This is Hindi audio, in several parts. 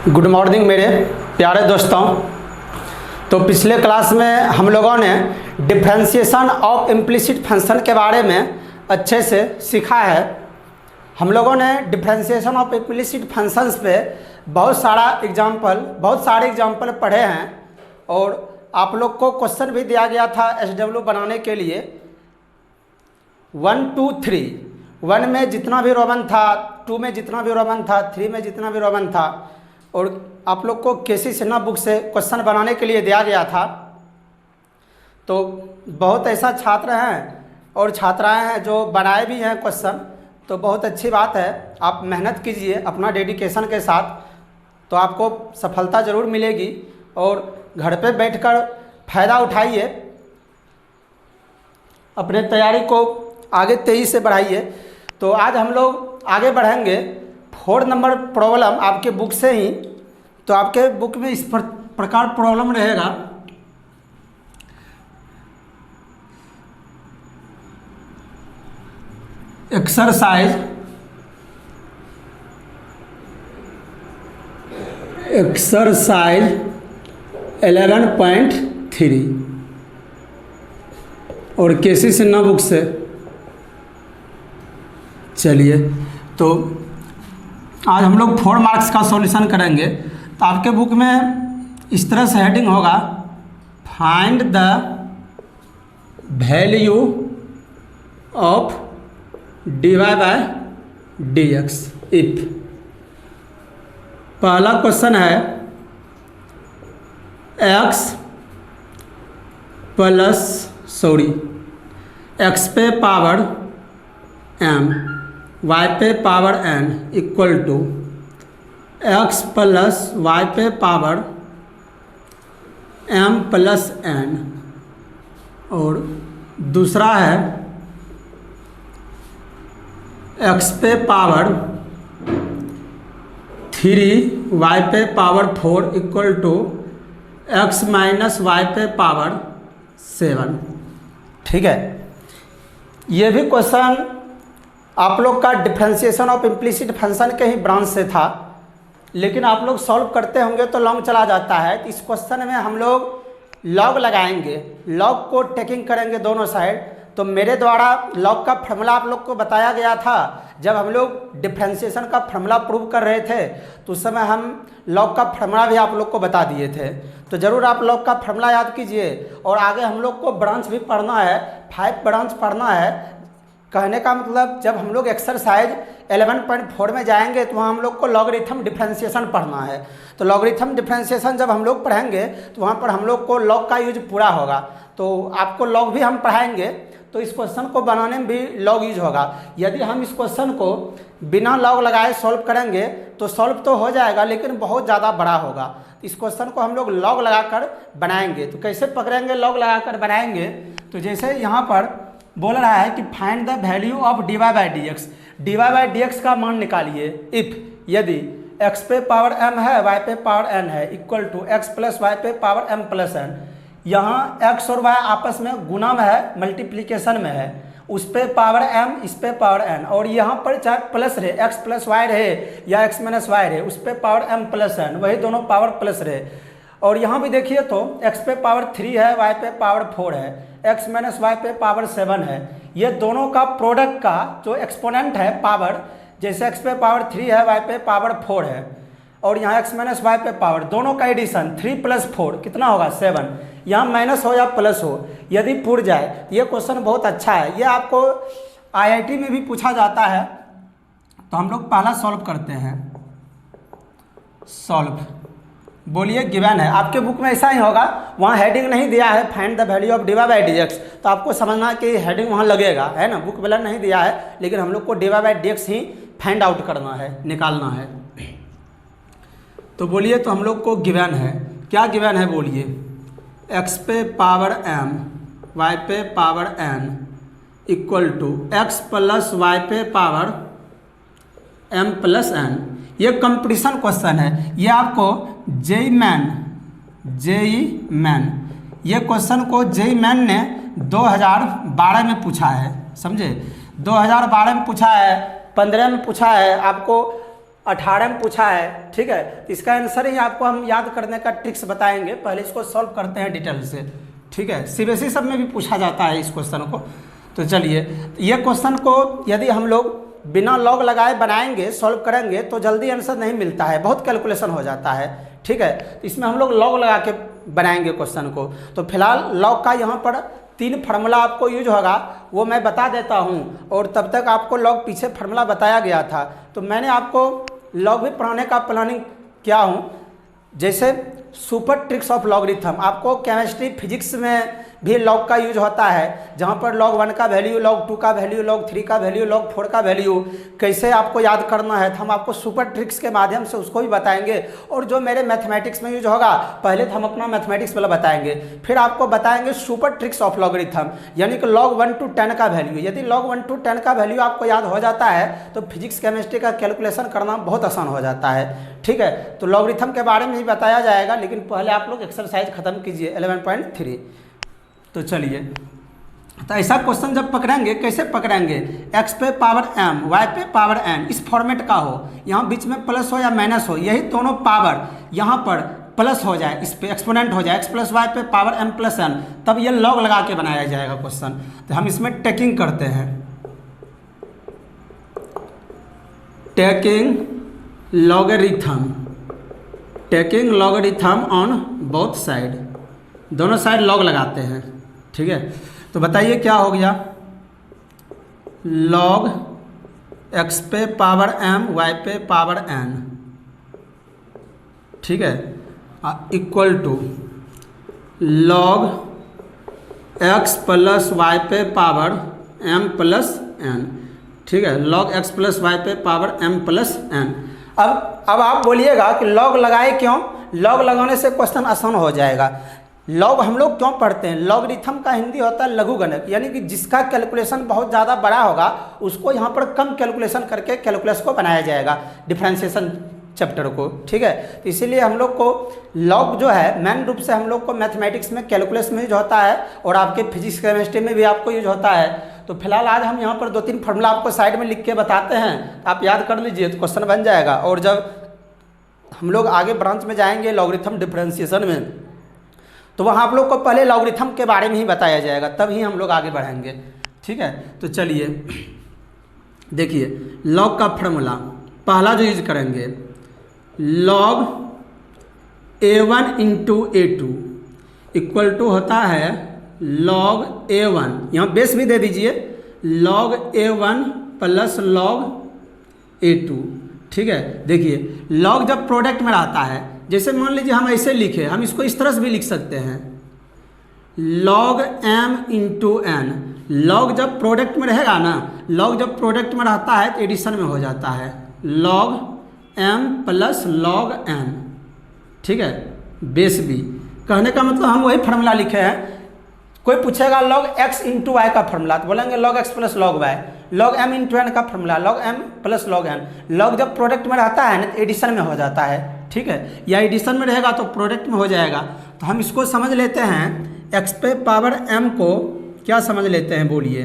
गुड मॉर्निंग मेरे प्यारे दोस्तों। तो पिछले क्लास में हम लोगों ने डिफरेंशिएशन ऑफ इम्प्लिसिट फंक्शन के बारे में अच्छे से सीखा है। हम लोगों ने डिफरेंशिएशन ऑफ इम्प्लिसिट फंक्शंस पे बहुत सारे एग्जाम्पल पढ़े हैं और आप लोग को क्वेश्चन भी दिया गया था SW बनाने के लिए 1 2 3। 1 में जितना भी रोमन था, 2 में जितना भी रोमन था, 3 में जितना भी रोमन था, और आप लोग को केसी सिन्हा बुक से क्वेश्चन बनाने के लिए दिया गया था। तो बहुत ऐसा छात्र हैं और छात्राएं हैं जो बनाए भी हैं क्वेश्चन, तो बहुत अच्छी बात है। आप मेहनत कीजिए अपना डेडिकेशन के साथ, तो आपको सफलता ज़रूर मिलेगी और घर पे बैठकर फ़ायदा उठाइए, अपने तैयारी को आगे तेज़ी से बढ़ाइए। तो आज हम लोग आगे बढ़ेंगे 4 नंबर प्रॉब्लम आपके बुक से ही। तो आपके बुक में इस प्रकार प्रॉब्लम रहेगा। एक्सरसाइज 11.3 और केसी सिन्हा बुक से। चलिए, तो आज हम लोग 4 मार्क्स का सॉल्यूशन करेंगे। तो आपके बुक में इस तरह से हेडिंग होगा, find the value of dy/dx if. पहला क्वेश्चन है x पे पावर m y पे power n equal to x plus y पे पावर m प्लस n। और दूसरा है x पे पावर 3 y पे power 4 equal to x minus y पे पावर 7। ठीक है, ये भी क्वेश्चन आप लोग का डिफरेंशिएशन ऑफ इम्प्लिसिट फंक्शन के ही ब्रांच से था, लेकिन आप लोग सॉल्व करते होंगे तो लॉन्ग चला जाता है। तो इस क्वेश्चन में हम लोग लॉग लगाएंगे, लॉग को टेकिंग करेंगे दोनों साइड। तो मेरे द्वारा लॉग का फार्मूला आप लोग को बताया गया था जब हम लोग डिफरेंशिएशन का फार्मूला प्रूव कर रहे थे, तो उस समय हम लॉग का फार्मूला भी आप लोग को बता दिए थे। तो ज़रूर आप लॉग का फार्मूला याद कीजिए। और आगे हम लोग को ब्रांच भी पढ़ना है, 5 ब्रांच पढ़ना है। कहने का मतलब जब हम लोग एक्सरसाइज 11.4 में जाएंगे तो वहाँ हम लोग को लॉगरिथम डिफरेंशिएशन पढ़ना है। तो लॉगरिथम डिफरेंशिएशन जब हम लोग पढ़ेंगे तो वहाँ पर हम लोग को लॉग का यूज पूरा होगा। तो आपको लॉग भी हम पढ़ाएंगे, तो इस क्वेश्चन को बनाने में भी लॉग यूज होगा। यदि हम इस क्वेश्चन को बिना लॉग लगाए सॉल्व करेंगे तो सॉल्व तो हो जाएगा, लेकिन बहुत ज़्यादा बड़ा होगा। इस क्वेश्चन को हम लोग लॉग लगाकर बनाएंगे। तो कैसे पकड़ेंगे लॉग लगाकर बनाएंगे? तो जैसे यहाँ पर बोल रहा है कि find the value of dy/dx। dy/dx का मान निकालिए इफ, यदि x पे पावर m है, y पे पावर n है, equal to x plus y पे पावर m प्लस n। यहाँ x और y आपस में गुणा में है, मल्टीप्लिकेशन में है, उस पे पावर m, इस पे पावर n। और यहाँ पर चाहे प्लस रहे, x प्लस y रहे या x माइनस y रहे, उस पे पावर m प्लस n, वही दोनों पावर प्लस रहे। और यहाँ भी देखिए तो x पे पावर 3 है, y पे पावर 4 है, x माइनस y पे पावर 7 है। ये दोनों का प्रोडक्ट का जो एक्सपोनेंट है पावर, जैसे x पे पावर 3 है, y पे पावर 4 है, और यहाँ x माइनस y पे पावर, दोनों का एडिशन 3 प्लस 4 कितना होगा 7। यहाँ माइनस हो या प्लस हो, यदि पूर जाए, ये क्वेश्चन बहुत अच्छा है। ये आपको IIT में भी पूछा जाता है। तो हम लोग पहला सॉल्व करते हैं। सॉल्व बोलिए, गिवन है। आपके बुक में ऐसा ही होगा, वहाँ हेडिंग नहीं दिया है find the value of dy/dx, तो आपको समझना कि हेडिंग वहाँ लगेगा, है ना। बुक वाला नहीं दिया है, लेकिन हम लोग को dy/dx ही फाइंड आउट करना है, निकालना है। तो बोलिए, तो हम लोग को गिवन है, क्या गिवन है बोलिए? x पे पावर m, y पे power n equal to x plus y पे पावर m प्लस n। ये कंपटीशन क्वेश्चन है। ये आपको जेई मैन ये क्वेश्चन को जेई मैन ने 2012 में पूछा है, समझे। 2012 में पूछा है, 15 में पूछा है, आपको 18 में पूछा है, ठीक है। तो इसका आंसर ही आपको हम याद करने का ट्रिक्स बताएंगे, पहले इसको सॉल्व करते हैं डिटेल से, ठीक है। सीबीएसई सब में भी पूछा जाता है इस क्वेश्चन को। तो चलिए, ये क्वेश्चन को यदि हम लोग बिना लॉग लगाए बनाएंगे, सॉल्व करेंगे तो जल्दी आंसर नहीं मिलता है, बहुत कैलकुलेशन हो जाता है, ठीक है। तो इसमें हम लोग लॉग लगा के बनाएंगे क्वेश्चन को। तो फिलहाल लॉग का यहाँ पर 3 फार्मूला आपको यूज होगा, वो मैं बता देता हूँ, और तब तक आपको लॉग पीछे फार्मूला बताया गया था, तो मैंने आपको लॉग भी पढ़ाने का प्लानिंग किया हूँ। जैसे सुपर ट्रिक्स ऑफ लॉगरिथम, आपको केमिस्ट्री फिजिक्स में भी लॉग का यूज होता है, जहाँ पर log 1 का वैल्यू, log 2 का वैल्यू, log 3 का वैल्यू, log 4 का वैल्यू कैसे आपको याद करना है, तो हम आपको सुपर ट्रिक्स के माध्यम से उसको भी बताएंगे। और जो मेरे मैथमेटिक्स में यूज होगा, पहले तो हम अपना मैथमेटिक्स वाला बताएंगे, फिर आपको बताएंगे सुपर ट्रिक्स ऑफ लॉगरिथम, यानी कि log 1 to 10 का वैल्यू। यदि log 1 to 10 का वैल्यू आपको याद हो जाता है तो फिजिक्स केमिस्ट्री का कैलकुलेशन करना बहुत आसान हो जाता है, ठीक है। तो लॉगरिथम के बारे में ही बताया जाएगा, लेकिन पहले आप लोग एक्सरसाइज खत्म कीजिए 11.3। तो चलिए, तो ऐसा क्वेश्चन जब पकड़ेंगे, कैसे पकड़ेंगे, x पे पावर m, y पे पावर n, इस फॉर्मेट का हो, यहाँ बीच में प्लस हो या माइनस हो, यही दोनों पावर यहाँ पर प्लस हो जाए, इस पे एक्सपोनेंट हो जाए, x प्लस वाई पे पावर m प्लस n, तब ये लॉग लगा के बनाया जाएगा क्वेश्चन। तो हम इसमें टेकिंग करते हैं, taking logarithm on both side, दोनों साइड लॉग लगाते हैं, ठीक है। तो बताइए क्या हो गया, log x पे पावर m, y पे पावर n, ठीक है, equal to log x plus Y पे पावर m प्लस n, ठीक है, log x प्लस वाई पे पावर m प्लस n। अब आप बोलिएगा कि लॉग लगाए क्यों, लॉग लगाने से क्वेश्चन आसान हो जाएगा। लॉग हम लोग क्यों पढ़ते हैं, लॉगरिथम का हिंदी होता है लघु गणक, यानी कि जिसका कैलकुलेशन बहुत ज़्यादा बड़ा होगा उसको यहाँ पर कम कैलकुलेशन करके कैलकुलस को बनाया जाएगा, डिफरेंशिएशन चैप्टर को, ठीक है। तो इसीलिए हम लोग को लॉग जो है मेन रूप से हम लोग को मैथमेटिक्स में कैलकुलस में यूज होता है, और आपके फिजिक्स केमिस्ट्री में भी आपको यूज होता है। तो फिलहाल आज हम यहाँ पर 2-3 फार्मूला आपको साइड में लिख के बताते हैं, आप याद कर लीजिए तो क्वेश्चन बन जाएगा। और जब हम लोग आगे ब्रांच में जाएंगे लॉगरिथम डिफरेंशिएशन में, तो वहाँ आप लोग को पहले लॉगरिथम के बारे में ही बताया जाएगा, तब ही हम लोग आगे बढ़ेंगे, ठीक है। तो चलिए देखिए, लॉग का फार्मूला पहला जो यूज करेंगे, log a1 into a2 equal to होता है log a1, यहाँ बेस भी दे दीजिए, log a1 plus log a2, ठीक है। देखिए, log जब प्रोडक्ट में रहता है, जैसे मान लीजिए हम ऐसे लिखे, हम इसको इस तरह से भी लिख सकते हैं, log m into n। log जब प्रोडक्ट में रहेगा ना, log जब प्रोडक्ट में रहता है तो एडिशन में हो जाता है, log m plus log n, ठीक है, बेस बी। कहने का मतलब हम वही फार्मूला लिखे हैं। कोई पूछेगा log x इंटू वाई का फार्मूला, तो बोलेंगे log x plus log y, log m into n का formula log m plus log n। log जब प्रोडक्ट में रहता है ना तो एडिशन में हो जाता है, ठीक है, या एडिशन में रहेगा तो प्रोडक्ट में हो जाएगा। तो हम इसको समझ लेते हैं, x पे पावर m को क्या समझ लेते हैं, बोलिए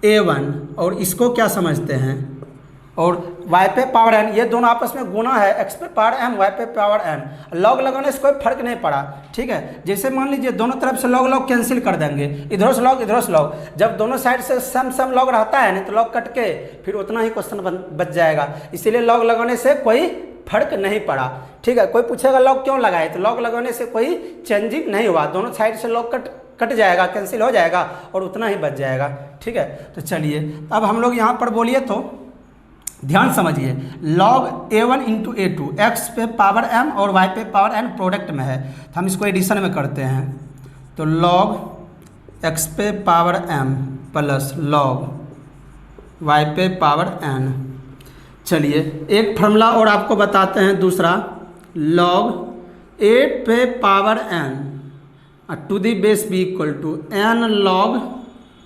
a1, और इसको क्या समझते हैं, और y पे पावर n, ये दोनों आपस में गुना है, x पे पावर m, y पे पावर n। लॉग लगाने से कोई फर्क नहीं पड़ा, ठीक है। जैसे मान लीजिए दोनों तरफ से लॉग लॉग कैंसिल कर देंगे, इधर से लॉग इधर से लॉग, जब दोनों साइड से सम लॉग रहता है ना तो लॉग कट के फिर उतना ही क्वेश्चन बच जाएगा। इसीलिए लॉग लगाने से कोई फर्क नहीं पड़ा, ठीक है। कोई पूछेगा लॉग क्यों लगाए, तो लॉग लगाने से कोई चेंजिंग नहीं हुआ, दोनों साइड से लॉग कट जाएगा, कैंसिल हो जाएगा और उतना ही बच जाएगा, ठीक है। तो चलिए अब हम लोग यहाँ पर बोलिए तो ध्यान समझिए, log a1 into a2, x पे पावर m और y पे पावर n प्रोडक्ट में है, तो हम इसको एडिशन में करते हैं। तो log x पे power m plus log y पे पावर n। चलिए एक फार्मूला और आपको बताते हैं, दूसरा log a पे power n to the base b equal to n log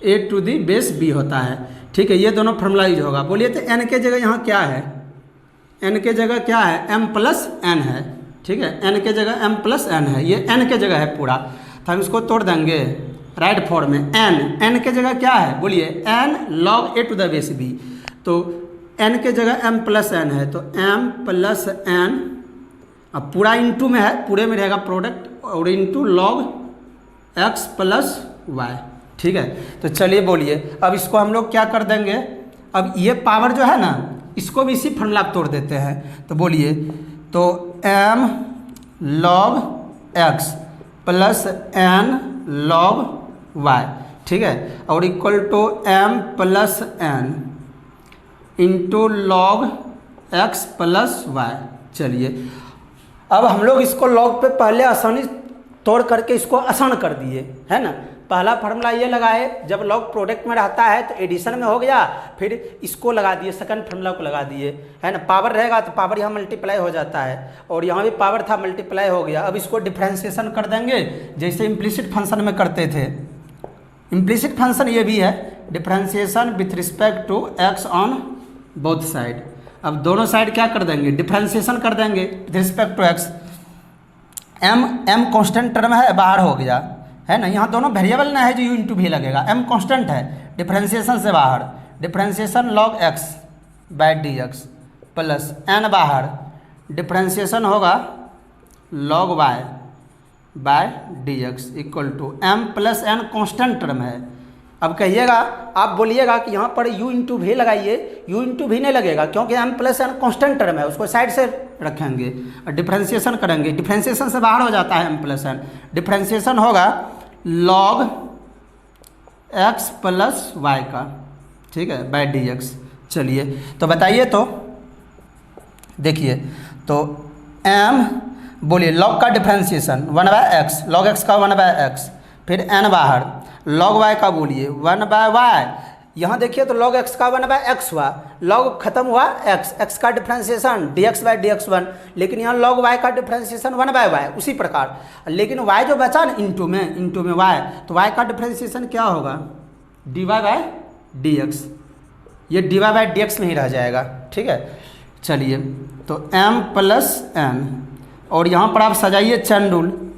a to the base b होता है, ठीक है। ये दोनों फार्मूला यूज होगा। बोलिए तो n के जगह यहाँ क्या है, n के जगह क्या है, m प्लस n है, ठीक है, n के जगह m प्लस n है, ये n के जगह है पूरा, तो हम इसको तोड़ देंगे राइट फॉर्म में। n के जगह क्या है, बोलिए n log a to the base b, तो एन के जगह m प्लस एन है, तो m प्लस एन, अब पूरा इंटू में है, पूरे में रहेगा प्रोडक्ट, और into log x plus Y. ठीक है, तो चलिए बोलिए, अब इसको हम लोग क्या कर देंगे, अब ये पावर जो है ना, इसको भी इसी फॉर्मूला तोड़ देते हैं। तो बोलिए, तो m log x plus n log y, ठीक है, और equal to m plus n into log x plus Y. चलिए, अब हम लोग इसको लॉग पे पहले आसानी तोड़ करके इसको आसान कर दिए, है ना। पहला फार्मूला ये लगाए, जब लॉग प्रोडक्ट में रहता है तो एडिशन में हो गया, फिर इसको लगा दिए, सेकंड फार्मूला को लगा दिए, है ना। पावर रहेगा तो पावर यहाँ मल्टीप्लाई हो जाता है, और यहाँ भी पावर था मल्टीप्लाई हो गया। अब इसको डिफ्रेंशिएशन कर देंगे जैसे इम्प्लिसिट फंक्शन में करते थे। इम्प्लिसिट फंक्शन ये भी है, differentiation with respect to x on both side. अब दोनों साइड क्या कर देंगे, डिफ्रेंशिएशन कर देंगे with respect to X. m constant term है, बाहर हो गया, है ना। यहाँ दोनों वेरिएबल ना है जो u इंटू भी लगेगा, m कांस्टेंट है, डिफ्रेंशिएशन से बाहर, differentiation log x by D x plus n बाहर, डिफ्रेंशिएशन होगा log y by D x equal to m plus n constant term है। अब कहिएगा, आप बोलिएगा कि यहाँ पर u इंटू भी लगाइए, u इंटू भी नहीं लगेगा क्योंकि m plus n constant term है, उसको साइड से रखेंगे और डिफ्रेंशिएशन करेंगे, डिफ्रेंशिएशन से बाहर हो जाता है m प्लस n, डिफ्रेंशिएशन होगा log x प्लस वाई का, ठीक है, बाय डी एक्स। चलिए, तो बताइए, तो देखिए, तो m बोलिए लॉग का डिफ्रेंशिएशन 1/x, लॉग x का 1/x, फिर n बाहर, लॉग y का बोलिए 1/y। यहाँ देखिए तो log x का 1/x हुआ, log खत्म हुआ x का डिफ्रेंशिएशन dx/dx1, लेकिन यहाँ log y का डिफ्रेंशिएशन 1/y, उसी प्रकार। लेकिन y जो बचा ना इंटू में y, तो y का डिफ्रेंशिएशन क्या होगा, dy/dx, ये dy/dx में ही रह जाएगा, ठीक है। चलिए, तो m प्लस n, और यहाँ पर आप सजाइए चैन रूल,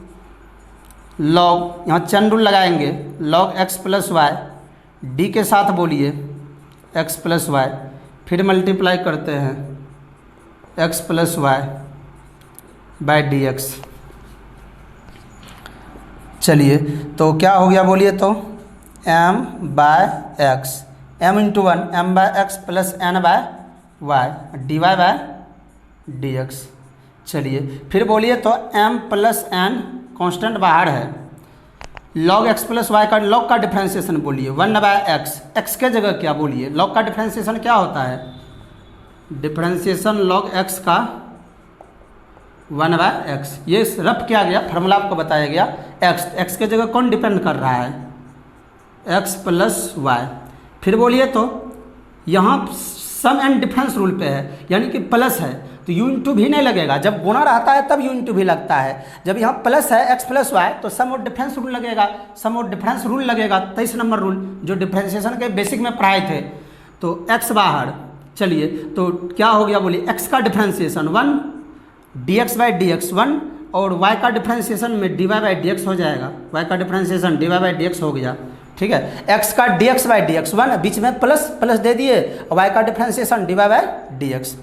लॉग, यहाँ चैन रूल लगाएंगे, log x plus Y, D के साथ बोलिए x प्लस वाई, फिर मल्टीप्लाई करते हैं x plus Y by D x. चलिए, तो क्या हो गया बोलिए, तो m by X, m into 1, m by x plus n by Y, D Y by D x. चलिए, फिर बोलिए, तो m प्लस n कांस्टेंट बाहर है, log x प्लस वाई का log का डिफ्रेंशिएशन बोलिए 1/x, x के जगह क्या बोलिए, log का डिफ्रेंशिएशन क्या होता है, डिफ्रेंशिएशन log x का 1/x। ये रफ किया गया, फार्मूला आपको बताया गया, x के जगह कौन डिपेंड कर रहा है, x प्लस वाई। फिर बोलिए, तो यहाँ सम एंड डिफरेंस रूल पे है, यानी कि प्लस है तो u इंटू भी नहीं लगेगा, जब गुना रहता है तब u इंटू भी लगता है, जब यहाँ प्लस है x प्लस वाई तो सम और डिफरेंस रूल लगेगा, सम और डिफरेंस रूल लगेगा, 23 नंबर रूल जो डिफरेंशिएशन के बेसिक में पढ़ाए थे। तो x बाहर, चलिए, तो क्या हो गया बोलिए, x का डिफरेंशिएशन 1 dx/dx 1, और y का डिफरेंशिएशन में dy/dx हो जाएगा, y का डिफरेंशिएशन dy/dx हो गया, ठीक है। x का dx/dx 1, बीच में प्लस प्लस दे दिए, और y का डिफरेंशिएशन dy/dx।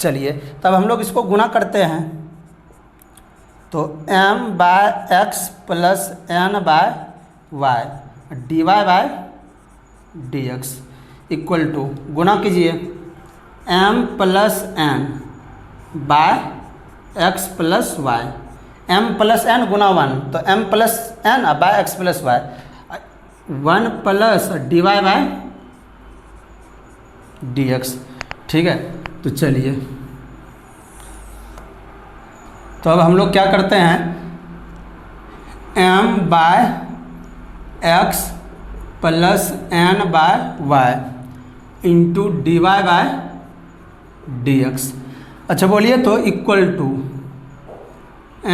चलिए, तब हम लोग इसको गुना करते हैं, तो m by x plus n by y dy/dx equal to, गुना कीजिए m plus n by x plus y, m plus n गुना 1, तो m plus n by x plus y, 1 plus dy/dx, ठीक है। तो चलिए, तो अब हम लोग क्या करते हैं, m by x plus n by Y into dy/dx। अच्छा बोलिए, तो equal to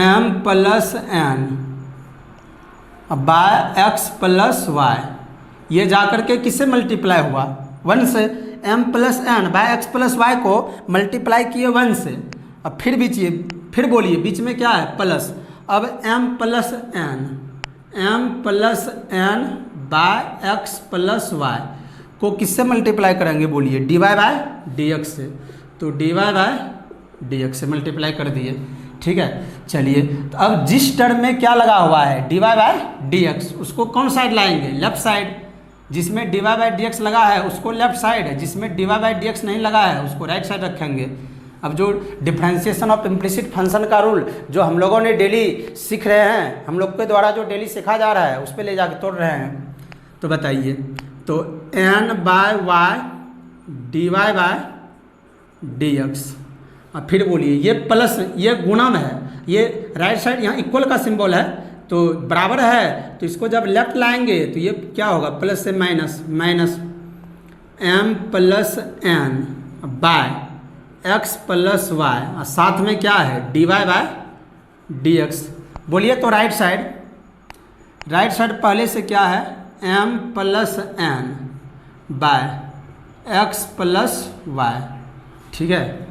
m plus n by x plus Y, ये जाकर के किससे मल्टीप्लाई हुआ, 1 से, m plus n by x plus Y को मल्टीप्लाई किए 1 से, अब फिर बोलिए बीच में क्या है, प्लस, अब m plus n by x plus Y को किससे मल्टीप्लाई करेंगे बोलिए, D Y by D x से। तो D Y by D x से मल्टीप्लाई कर दिए, ठीक है। चलिए तो अब जिस टर्म में क्या लगा हुआ है D Y by D X, उसको कौन साइड लाएंगे, लेफ्ट साइड। जिसमें D Y by D x लगा है उसको लेफ्ट साइड है, जिसमें D Y by D x नहीं लगा है उसको राइट साइड रखेंगे। अब जो डिफरेंशिएशन ऑफ इम्प्लिसिट फंक्शन का रूल जो हम लोगों ने डेली सीख रहे हैं, हम लोग के द्वारा जो डेली सीखा जा रहा है उस पर ले जाके तोड़ रहे हैं। तो बताइए, तो N by Y D Y by D x, और फिर बोलिए ये प्लस, ये गुणन है, ये राइट साइड यहाँ इक्वल का सिंबल है तो बराबर है, तो इसको जब लेफ्ट लाएंगे तो ये क्या होगा, प्लस से minus, minus M plus N by x plus Y, और साथ में क्या है D Y by D x. बोलिए तो राइट साइड, राइट साइड पहले से क्या है M plus N by x plus Y, ठीक है।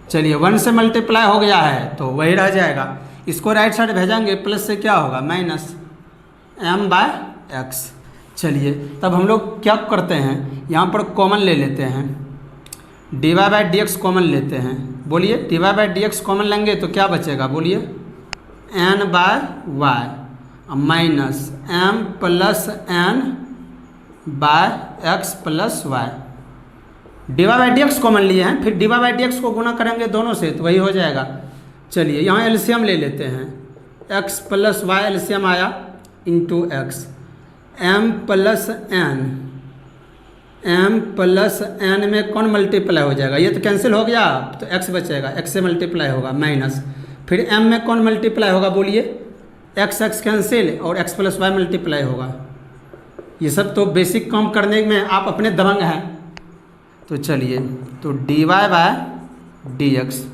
चलिए 1 से मल्टीप्लाई हो गया है तो वही रह जाएगा, इसको राइट साइड भेजेंगे प्लस से क्या होगा माइनस एम बाय एक्स। चलिए तब हम लोग क्या करते हैं, यहाँ पर कॉमन ले लेते हैं, D Y by D x common लेते हैं। बोलिए D Y by D x common लेंगे तो क्या बचेगा, बोलिए N by Y minus M plus N by x plus Y. D Y by D x common लिए हैं, फिर D Y by D x को गुना करेंगे दोनों से तो वही हो जाएगा। चलिए यहाँ एलसीएम ले लेते हैं, एक्स प्लस वाई एलसीएम आया into x, M plus N, M plus N में कौन मल्टीप्लाई हो जाएगा, ये तो कैंसिल हो गया तो एक्स बचेगा, एक्स से मल्टीप्लाई होगा माइनस, फिर एम में कौन मल्टीप्लाई होगा बोलिए, एक्स एक्स कैंसिल और एक्स प्लस वाई मल्टीप्लाई होगा। ये सब तो बेसिक काम करने में आप अपने दबंग हैं। तो चलिए तो D Y by D x,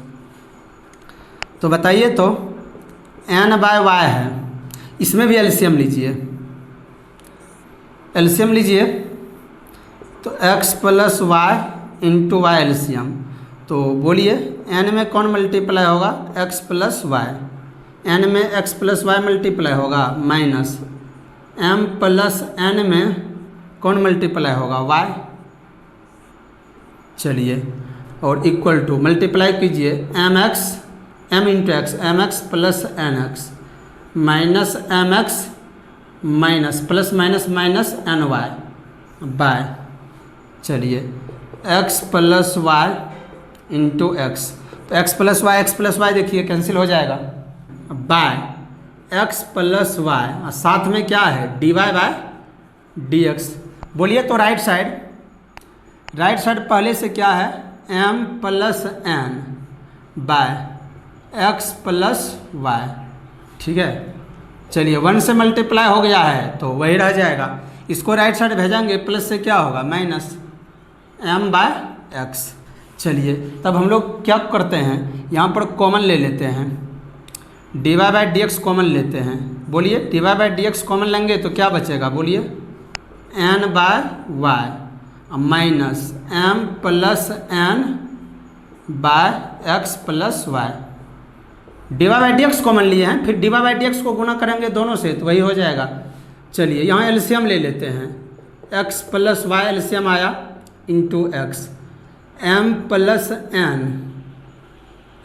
तो बताइए तो एन बाय वाई है, इसमें भी एलसीएम लीजिए, एलसीएम लीजिए तो x plus Y into Y LCM. तो बोलिए n में कौन मल्टीप्लाई होगा, x प्लस वाई, n में x प्लस वाई मल्टीप्लाई होगा माइनस m प्लस n में कौन मल्टीप्लाई होगा y। चलिए और इक्वल टू मल्टीप्लाई कीजिए M x, M into x, M x plus N x minus M x minus plus minus minus N Y by, चलिए x plus Y into x, तो x प्लस वाई देखिए कैंसिल हो जाएगा, बाय x प्लस वाई और साथ में क्या है D Y by D x. बोलिए तो राइट साइड, राइट साइड पहले से क्या है m plus N by x plus Y, ठीक है। चलिए 1 से मल्टीप्लाई हो गया है तो वही रह जाएगा, इसको राइट साइड भेजेंगे प्लस से क्या होगा माइनस m बाय एक्स। चलिए तब हम लोग क्या करते हैं, यहाँ पर कॉमन ले लेते हैं, D Y by D x common लेते हैं। बोलिए D Y by D x common लेंगे तो क्या बचेगा, बोलिए n by Y minus m plus n by x plus Y. D Y by D x common लिए हैं, फिर D Y by D x को गुना करेंगे दोनों से तो वही हो जाएगा। चलिए यहाँ एलसीएम ले लेते हैं, x प्लस वाई एलसीएम आया into x, m plus n,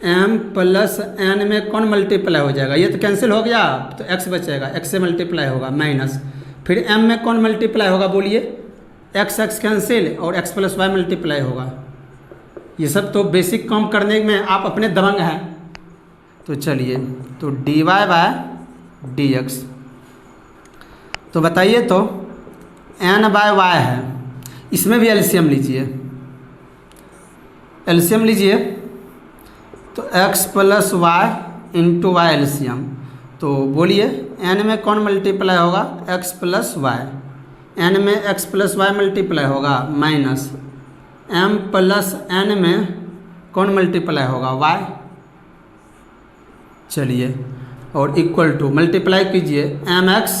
m plus n में कौन मल्टीप्लाई हो जाएगा, ये तो कैंसिल हो गया तो x बचेगा, x से मल्टीप्लाई होगा माइनस, फिर m में कौन मल्टीप्लाई होगा बोलिए, x x कैंसिल और x प्लस वाई मल्टीप्लाई होगा। ये सब तो बेसिक काम करने में आप अपने दबंग हैं। तो चलिए तो D Y by D x, तो बताइए तो n बाय वाई है, इसमें भी एलसीएम लीजिए, एलसीएम लीजिए तो x plus Y into Y LCM. तो बोलिए n में कौन मल्टीप्लाई होगा, x प्लस वाई, n में x प्लस वाई मल्टीप्लाई होगा माइनस m प्लस n में कौन मल्टीप्लाई होगा y। चलिए और इक्वल टू मल्टीप्लाई कीजिए M x,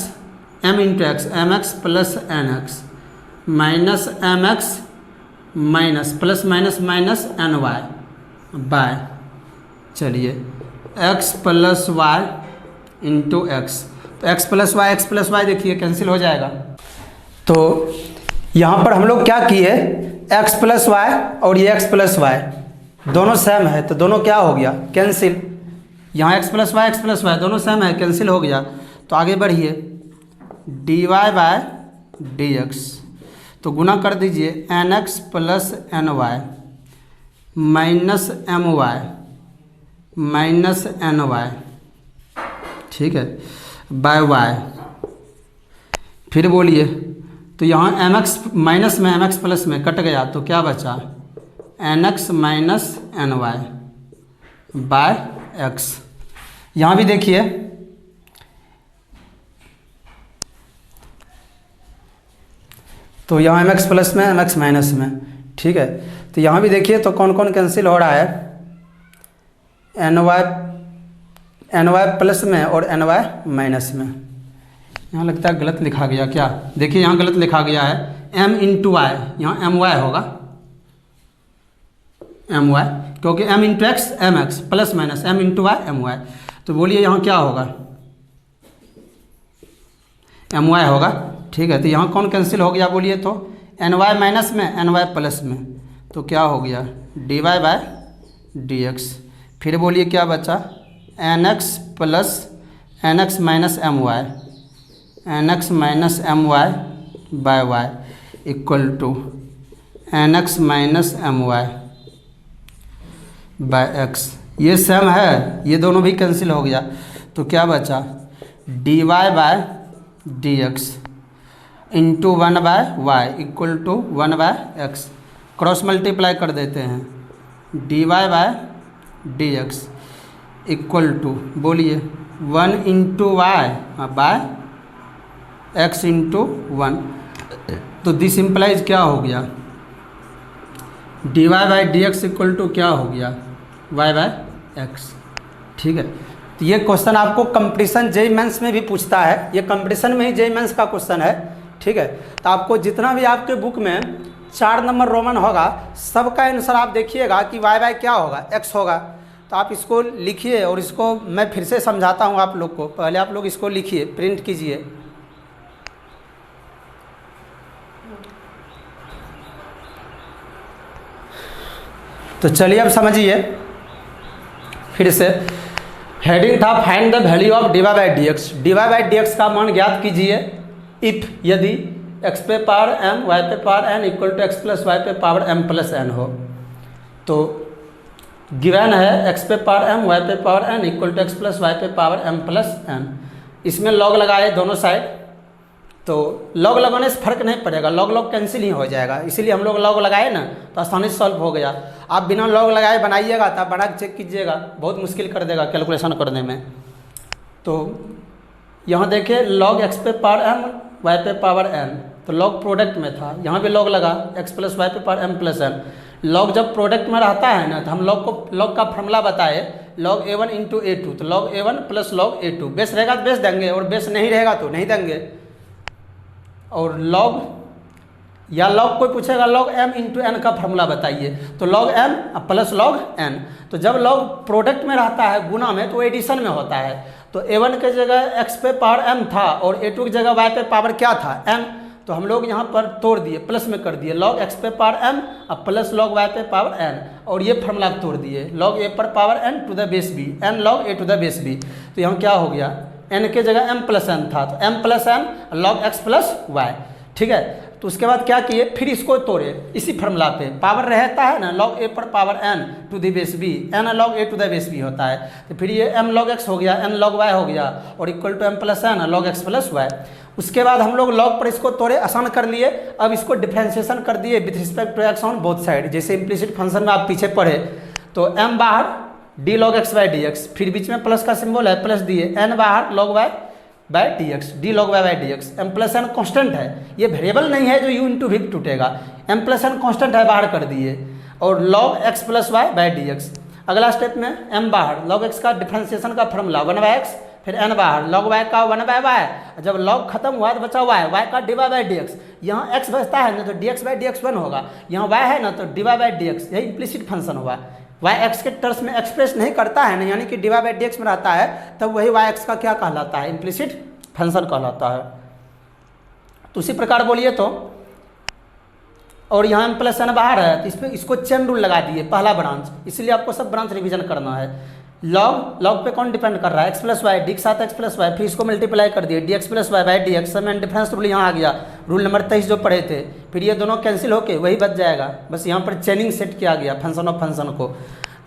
M into x, M x plus N x minus M x minus plus minus minus N Y by, चलिए x plus Y into x, तो x प्लस वाई देखिए कैंसिल हो जाएगा। तो यहाँ पर हम लोग क्या किए, x प्लस वाई और ये x प्लस वाई दोनों सेम है, तो दोनों क्या हो गया, कैंसिल। यहाँ x प्लस वाई दोनों सेम है, कैंसिल हो गया। तो आगे बढ़िए, dy बाय dx, तो गुना कर दीजिए nx plus ny minus ny, ठीक है, बाय y। फिर बोलिए, तो यहाँ mx माइनस में mx प्लस में कट गया, तो क्या बचा, nx minus ny by x। यहाँ भी देखिए, तो यहाँ mx प्लस में mx माइनस में, ठीक है। तो यहाँ भी देखिए, तो कौन कौन कैंसिल हो रहा है, ny प्लस में और ny माइनस में। यहाँ लगता है गलत लिखा गया क्या, देखिए यहाँ गलत लिखा गया है m इंटू वाई, यहाँ my होगा my, क्योंकि m into x M x plus minus m into y my। तो बोलिए यहाँ क्या होगा, my होगा, ठीक है। तो यहाँ कौन कैंसिल हो गया बोलिए, तो ny माइनस में ny प्लस में, तो क्या हो गया, dy बाय dx। फिर बोलिए क्या बचा, nx plus nx minus my, nx minus my by y equal to nx minus my by x। ये सेम है, ये दोनों भी कैंसिल हो गया, तो क्या बचा, dy by dx into 1 by y equal to 1 by x. Cross multiply कर देते हैं, dy by dx equal to, बोलिए 1 into y by x into 1। तो दिस इम्प्लाइज क्या हो गया, dy by dx equal to क्या हो गया, y बाय एक्स, ठीक है। तो ये क्वेश्चन आपको कंपटीशन जेईई मेंस में भी पूछता है, ये कंपटीशन में ही जेईई मेंस का क्वेश्चन है, ठीक है। तो आपको जितना भी आपके बुक में 4 नंबर रोमन होगा, सबका आंसर आप देखिएगा कि y बाय क्या होगा, x होगा। तो आप इसको लिखिए, और इसको मैं फिर से समझाता हूँ आप लोग को। पहले आप लोग इसको लिखिए, प्रिंट कीजिए। तो चलिए अब समझिए फिर से। हेडिंग था find the value of dy by dx। dy by dx का मान ज्ञात कीजिए इफ यदि x पे पावर m y पे power n equal to x plus Y पे पावर m प्लस n हो। तो गिवन है x पे पावर m y पे power n equal to x plus Y पे पावर m प्लस n। इसमें लॉग लगाए दोनों साइड, तो लॉग लगाने से फर्क नहीं पड़ेगा, लॉग लॉग कैंसिल ही हो जाएगा, इसीलिए हम लोग लॉग लगाए ना, तो आसानी से सॉल्व हो गया। आप बिना लॉग लगाए बनाइएगा तो आप बना के चेक कीजिएगा, बहुत मुश्किल कर देगा कैलकुलेशन करने में। तो यहाँ देखिए लॉग x पे पावर m y पे पावर n, तो लॉग प्रोडक्ट में था, यहाँ भी लॉग लगा x प्लस वाई पे power m plus n। Log जब प्रोडक्ट में रहता है ना, तो हम लॉग का फॉर्मूला बताए, log a1 इंटू a2, तो log a1 plus log a2। Base रहेगा तो बेस देंगे, और बेस नहीं रहेगा तो नहीं देंगे। और log या log कोई पूछेगा log m इंटू n का फॉर्मूला बताइए, तो log m plus log n। तो जब log प्रोडक्ट में रहता है गुना में, तो एडिशन में होता है। तो a1 के जगह x पे पावर m था, और a2 की जगह y पे पावर क्या था, m। तो हम लोग यहाँ पर तोड़ दिए, प्लस में कर दिए, log x पे पावर m और प्लस log y पे पावर n, और ये फॉर्मूला तोड़ दिए, log a पर power n to the base b, n log a to the base b। तो यहाँ क्या हो गया, n के जगह m प्लस n था, तो m plus n log x plus y, ठीक है। तो उसके बाद क्या किए, फिर इसको तोड़े इसी फॉर्मूला पे, पावर रहता है ना, log a पर power n to the base b, n log a to the base b होता है। तो फिर ये m log x हो गया, n log y हो गया, और equal to m plus n log x plus y। उसके बाद हम लोग log पर इसको तोड़े, आसान कर लिए। अब इसको डिफ्रेंशिएशन कर दिए with respect to x on both side, जैसे इम्प्लिसिट फंक्शन में आप पीछे पढ़े। तो m बाहर d log x by dx, फिर बीच में प्लस का सिंबल है, प्लस दिए, n बाहर log y by dx, d log y by dx। m plus n constant है, ये वेरिएबल नहीं है जो u इंटू v टूटेगा, m प्लस n कॉन्स्टेंट है, बाहर कर दिए, और log x plus y by dx। अगला स्टेप में m बाहर, log x का डिफ्रेंशिएशन का फॉर्मूला 1 बाई x, फिर n बाहर, log y का 1 बाई y, जब log खत्म हुआ तो बचा y का dy बाई dx। यहाँ x बचता है ना, तो dx बाई dx 1 होगा, यहाँ y है ना, तो dy बाई dx, यही इम्प्लिसिट फंक्शन हुआ। y x के टर्म्स में एक्सप्रेस नहीं करता है ना, यानी कि dy बाई dx में रहता है, तब वही y x का क्या कहलाता है, इम्प्लिसिट फंक्शन कहलाता है। तो उसी प्रकार बोलिए तो और यहाँ एम प्लस एन बाहर है, तो इस पर इसको चेन रूल लगा दिए, पहला ब्रांच, इसलिए आपको सब ब्रांच रिवीजन करना है। लॉग पे कौन डिपेंड कर रहा है, एक्स प्लस वाई, डी के साथ एक्स प्लस वाई, फिर इसको मल्टीप्लाई कर दिए, d x plus y by D x, में डिफरेंस रूल यहाँ आ गया, रूल नंबर 23 जो पढ़े थे, फिर ये दोनों कैंसिल होके वही बच जाएगा, बस यहाँ पर चेनिंग सेट किया गया फंक्शन ऑफ फंक्शन को।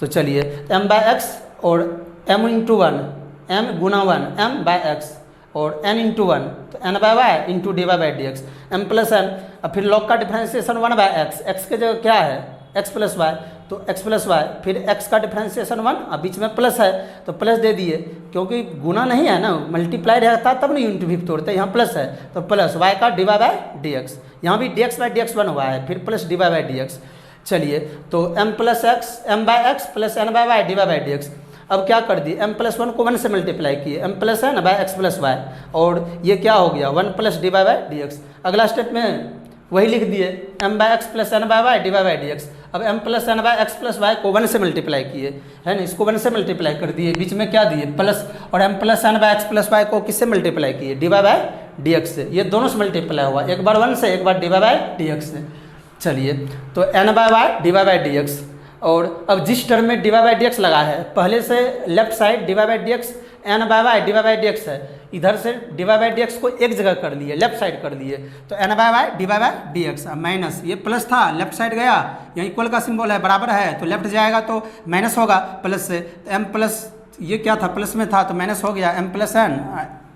तो चलिए एम बाई एक्स और एम इंटू वन, एम गुना वन एम बाई एक्स और एन इंटू वन, तो n by y into d Y by D x, M plus n, और फिर लॉग का डिफ्रेंसिएशन 1 बाई एक्स, एक्स के जगह क्या है एक्स प्लस वाई, तो एक्स प्लस वाई, फिर एक्स का डिफ्रेंसिएशन 1 और बीच में प्लस है तो प्लस दे दिए, क्योंकि गुना नहीं है ना, मल्टीप्लाई रहता तब नहीं इंटू भी तोड़ते, यहाँ प्लस है तो प्लस वाई का d Y by D x, यहाँ भी d x by D x बन हुआ है, फिर plus d Y by D x. चलिए तो m plus x m by x plus n by y D Y by D x, अब क्या कर दिए एम प्लस वन को 1 से मल्टीप्लाई किए, m plus n by x plus Y, और ये क्या हो गया 1 plus d Y by D x. अगला स्टेप में वही लिख दिए m by x plus n by y D Y by D x. अब m plus n by x plus Y को 1 से मल्टीप्लाई किए, है ना, इसको 1 से मल्टीप्लाई कर दिए, बीच में क्या दिए प्लस, और m plus n by x plus Y को किससे मल्टीप्लाई किए d Y by D x से, ये दोनों से मल्टीप्लाई हुआ, एक बार 1 से एक बार d Y by D x से। चलिए तो n by y D Y by D x, और अब जिस टर्म में d Y by D x लगा है, पहले से left side d Y by D x n by y D Y by D x है, इधर से d Y by D x को एक जगह कर लिए, लेफ्ट साइड कर लिए, तो n by y D Y by D x, minus ये प्लस था लेफ्ट साइड गया, यहाँ इक्वल का सिंबल है बराबर है, तो लेफ्ट जाएगा तो माइनस होगा प्लस से, तो एम प्लस ये क्या था प्लस में था तो माइनस हो गया, m plus N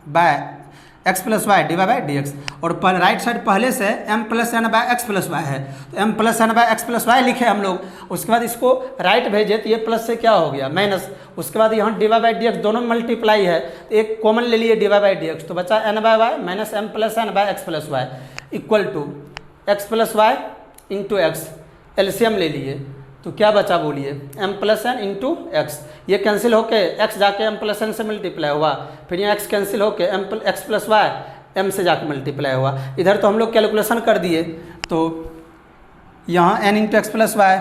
by x plus Y D Y by D x, और राइट साइड पहले से m plus n by x plus y है, तो m plus n by x plus y लिखे हम लोग, उसके बाद इसको राइट भेजे तो ये प्लस से क्या हो गया माइनस, उसके बाद यहाँ d Y by D x दोनों मल्टीप्लाई है, तो एक कॉमन ले लिए d Y by D x, तो बचा n by y minus M plus n by x plus y equal to x plus Y into x, LCM ले लिए, तो क्या बचा बोलिए m plus n into x, ये कैंसिल होके एक्स जाके एम प्लस एन से मल्टीप्लाई हुआ, फिर यहाँ एक्स कैंसिल होके एक्स प्लस वाई एम से जाके मल्टीप्लाई हुआ, इधर तो हम लोग कैलकुलेशन कर दिए, तो यहाँ n into x plus Y,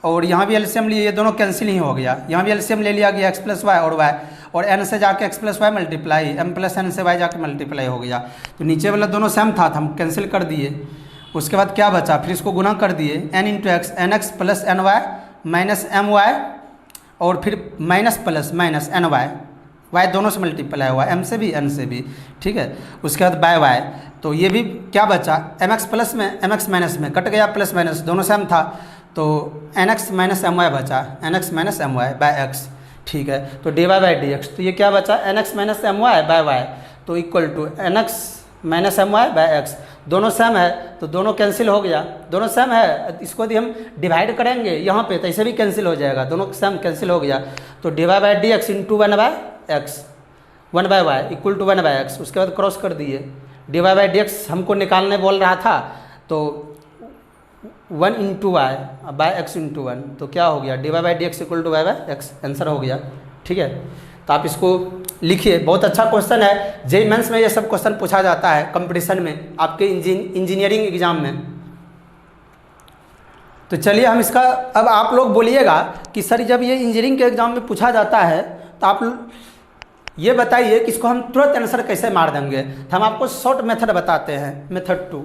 और यहाँ भी एलसीएम लिए, ये दोनों कैंसिल ही हो गया, यहाँ भी एलसीएम ले लिया गया एक्स प्लस वाई और वाई, और एन से जाके x plus Y multiply, m plus n से वाई जाके मल्टीप्लाई हो गया, तो नीचे वाला दोनों सेम था तो हम कैंसिल कर दिए, उसके बाद क्या बचा फिर इसको गुना कर दिए n into x n x plus n y minus m y, और फिर minus plus minus N y, y दोनों से मल्टीप्लाई हुआ, एम से भी एन से भी, ठीक है, उसके बाद बाय वाई, तो ये भी क्या बचा एम एक्स प्लस में एम एक्स माइनस में कट गया, प्लस माइनस दोनों सेम था, तो n x minus m y बचा, n x minus m y by x, ठीक है, तो D Y by D x, तो ये क्या बचा n x minus m y by y, तो equal to n x minus m y by x, दोनों सेम है तो दोनों कैंसिल हो गया, दोनों सेम है, इसको यदि हम डिवाइड करेंगे यहाँ पे तो ऐसे भी कैंसिल हो जाएगा, दोनों सेम कैंसिल हो गया, तो D Y by D x into 1 by x 1 by y equal to 1 by x, उसके बाद क्रॉस कर दिए, d Y by D x हमको निकालने बोल रहा था, तो 1 into y by x into 1, तो क्या हो गया d Y by D x equal to y by x, answer हो गया, ठीक है। तो आप इसको लिखिए, बहुत अच्छा क्वेश्चन है, जेईई मेंस में ये सब क्वेश्चन पूछा जाता है कंपटीशन में, आपके इंजीनियरिंग एग्जाम में। तो चलिए हम इसका, अब आप लोग बोलिएगा कि सर जब ये इंजीनियरिंग के एग्जाम में पूछा जाता है तो आप ये बताइए कि इसको हम तुरंत आंसर कैसे मार देंगे, तो हम आपको शॉर्ट मेथड बताते हैं, मेथड 2।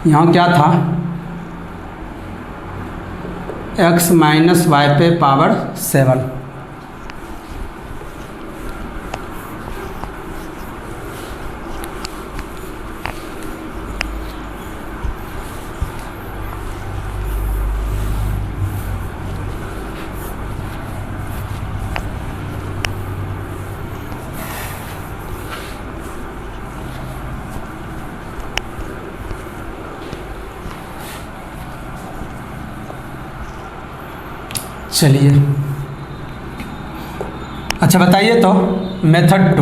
यहाँ क्या था x माइनस वाई पे पावर 7, चलिए अच्छा बताइए तो method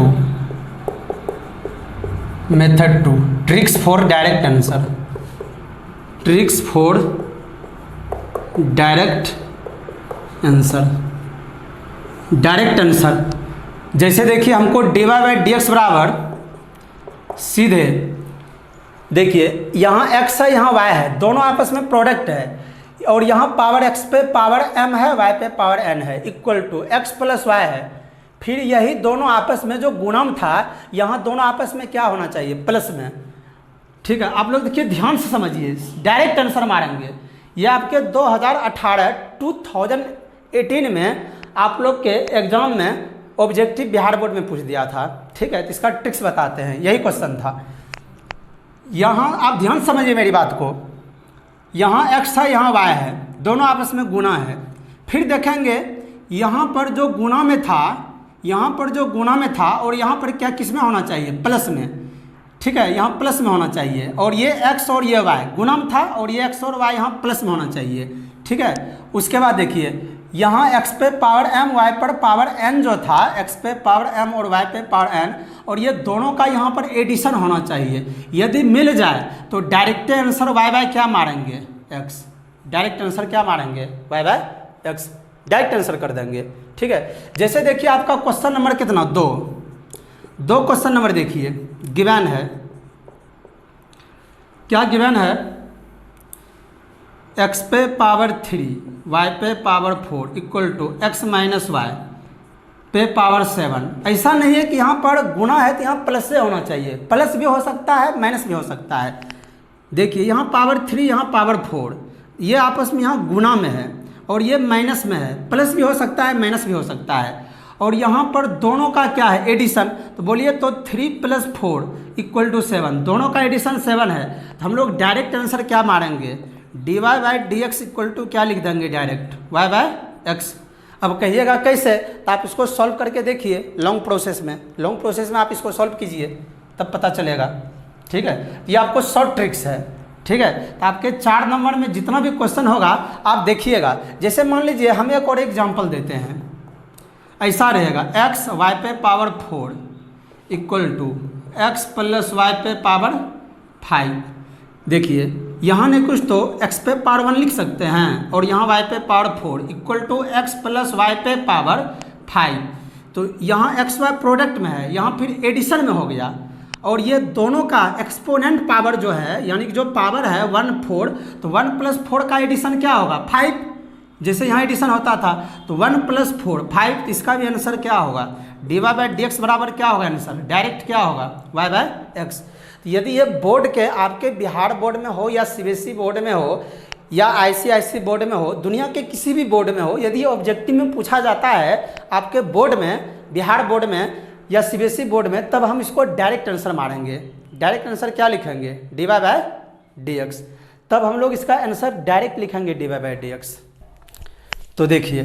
2 tricks for direct answer, tricks for direct answer, जैसे देखिए हमको d Y by D x बराबर सीधे देखिए यहाँ x है, यहाँ y है, दोनों आपस में प्रोडक्ट है, और यहाँ पावर x पे पावर m है, y पे पावर n है, equal to x plus y है। फिर यही दोनों आपस में जो गुणम था, यहाँ दोनों आपस में क्या होना चाहिए, प्लस में। ठीक है, आप लोग देखिए ध्यान से समझिए, डायरेक्ट आंसर मारेंगे। ये आपके 2018 में आप लोग के एग्जाम में ऑब्जेक्टिव बिहार बोर्ड में पूछ दिया था। ठीक है, तो इसका ट्रिक्स बताते हैं, यही क्वेश्चन था। यहाँ आप ध्यान समझिए मेरी बात को, यहाँ x है, यहाँ y है, दोनों आपस में गुना है। फिर देखेंगे यहाँ पर जो गुना में था, यहाँ पर जो गुना में था, और यहाँ पर क्या किस में होना चाहिए, प्लस में। ठीक है, यहाँ प्लस में होना चाहिए, और ये x और ये y गुणम था, और ये x और y यहाँ प्लस में होना चाहिए। ठीक है, उसके बाद देखिए यहाँ x पे पावर m, y पर पावर n जो था, x पे पावर m और y पे पावर n, और ये दोनों का यहाँ पर एडिशन होना चाहिए। यदि मिल जाए तो डायरेक्ट आंसर y बाय क्या मारेंगे, x। डायरेक्ट आंसर क्या मारेंगे, y by x, direct answer कर देंगे। ठीक है, जैसे देखिए आपका क्वेश्चन नंबर कितना, 2 क्वेश्चन नंबर देखिए, गिवन है, क्या गिवन है, x पे पावर 3, y पे power 4 equal to x minus y पे पावर 7। ऐसा नहीं है कि यहाँ पर गुना है तो यहाँ प्लस से होना चाहिए, प्लस भी हो सकता है, माइनस भी हो सकता है। देखिए यहाँ पावर 3, यहाँ पावर 4, ये आपस में यहाँ गुना में है, और ये माइनस में है, प्लस भी हो सकता है, माइनस भी हो सकता है। और यहाँ पर दोनों का क्या है, एडिशन। तो बोलिए तो 3 + 4 इक्वल टू 7, दोनों का एडिशन 7 है। तो हम लोग डायरेक्ट आंसर क्या मारेंगे, dy by dx equal to क्या लिख देंगे, डायरेक्ट y बाय x। अब कहिएगा कैसे, तो आप इसको सॉल्व करके देखिए लॉन्ग प्रोसेस में आप इसको सॉल्व कीजिए, तब पता चलेगा। ठीक है, ये आपको शॉर्ट ट्रिक्स है। ठीक है, तो आपके 4 नंबर में जितना भी क्वेश्चन होगा आप देखिएगा। जैसे मान लीजिए हम एक और एग्जाम्पल देते हैं, ऐसा रहेगा x y पे power 4 equal to x plus y पे पावर 5। देखिए यहाँ ने कुछ तो x पे पावर 1 लिख सकते हैं, और यहाँ y पे power 4 equal to x plus y पे पावर 5। तो यहाँ x y प्रोडक्ट में है, यहाँ फिर एडिशन में हो गया, और ये दोनों का एक्सपोनेंट पावर जो है, यानी कि जो पावर है 1 4, तो 1 + 4 का एडिशन क्या होगा, 5। जैसे यहाँ एडिशन होता था तो 1 + 4 5, इसका भी आंसर क्या होगा, dy बाई dx बराबर क्या होगा आंसर, डायरेक्ट क्या होगा, y बाय x। तो यदि ये बोर्ड के आपके बिहार बोर्ड में हो, या CBSE बोर्ड में हो, या ICIC बोर्ड में हो, दुनिया के किसी भी बोर्ड में हो, यदि ये ऑब्जेक्टिव में पूछा जाता है आपके बोर्ड में, बिहार बोर्ड में या CBSE बोर्ड में, तब हम इसको डायरेक्ट आंसर मारेंगे। डायरेक्ट आंसर क्या लिखेंगे, dy बाय dx। तब हम लोग इसका आंसर डायरेक्ट लिखेंगे dy बाय dx। तो देखिए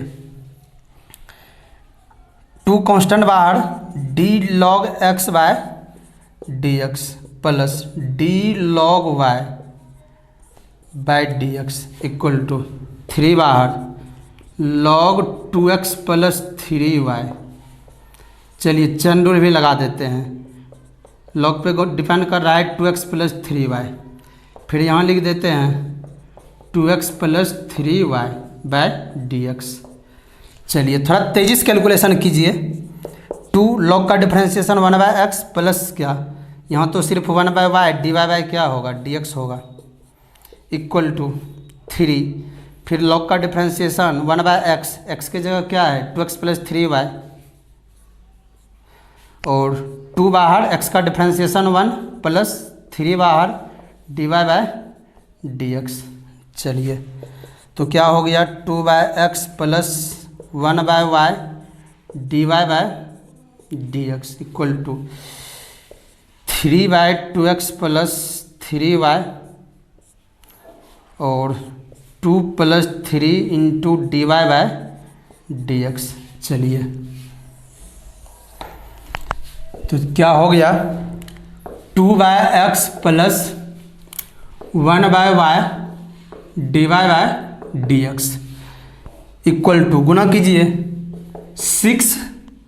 2 कांस्टेंट बाहर, d log x by dx plus d log y by dx equal to 3 बाहर log 2x प्लस 3y। चलिए चैन रूल भी लगा देते हैं, log पे डिपेंड कर रहा है 2x प्लस 3y। फिर यहाँ लिख देते हैं 2x plus 3y bye dx। चलिए थोड़ा तेजी से कैलकुलेशन कीजिए। 2 log का डिफ्रेंसिएशन 1/x प्लस क्या, यहाँ तो सिर्फ 1/y, dy बाय क्या होगा, dx होगा, इक्वल टू 3। फिर log का डिफ्रेंसिएशन 1/x, x की जगह क्या है 2x प्लस 3y, और 2 बाहर, x का डिफ्रेंसिएशन 1 प्लस 3 बाहर dy बाय dx। चलिए तो क्या हो गया, 2/x plus 1/y dy by dx equal to 3/2x plus 3y और 2 + 3 इंटू dy बाय dx। चलिए तो क्या हो गया, 2/x plus 1/y dy by dx equal to, गुना कीजिए 6,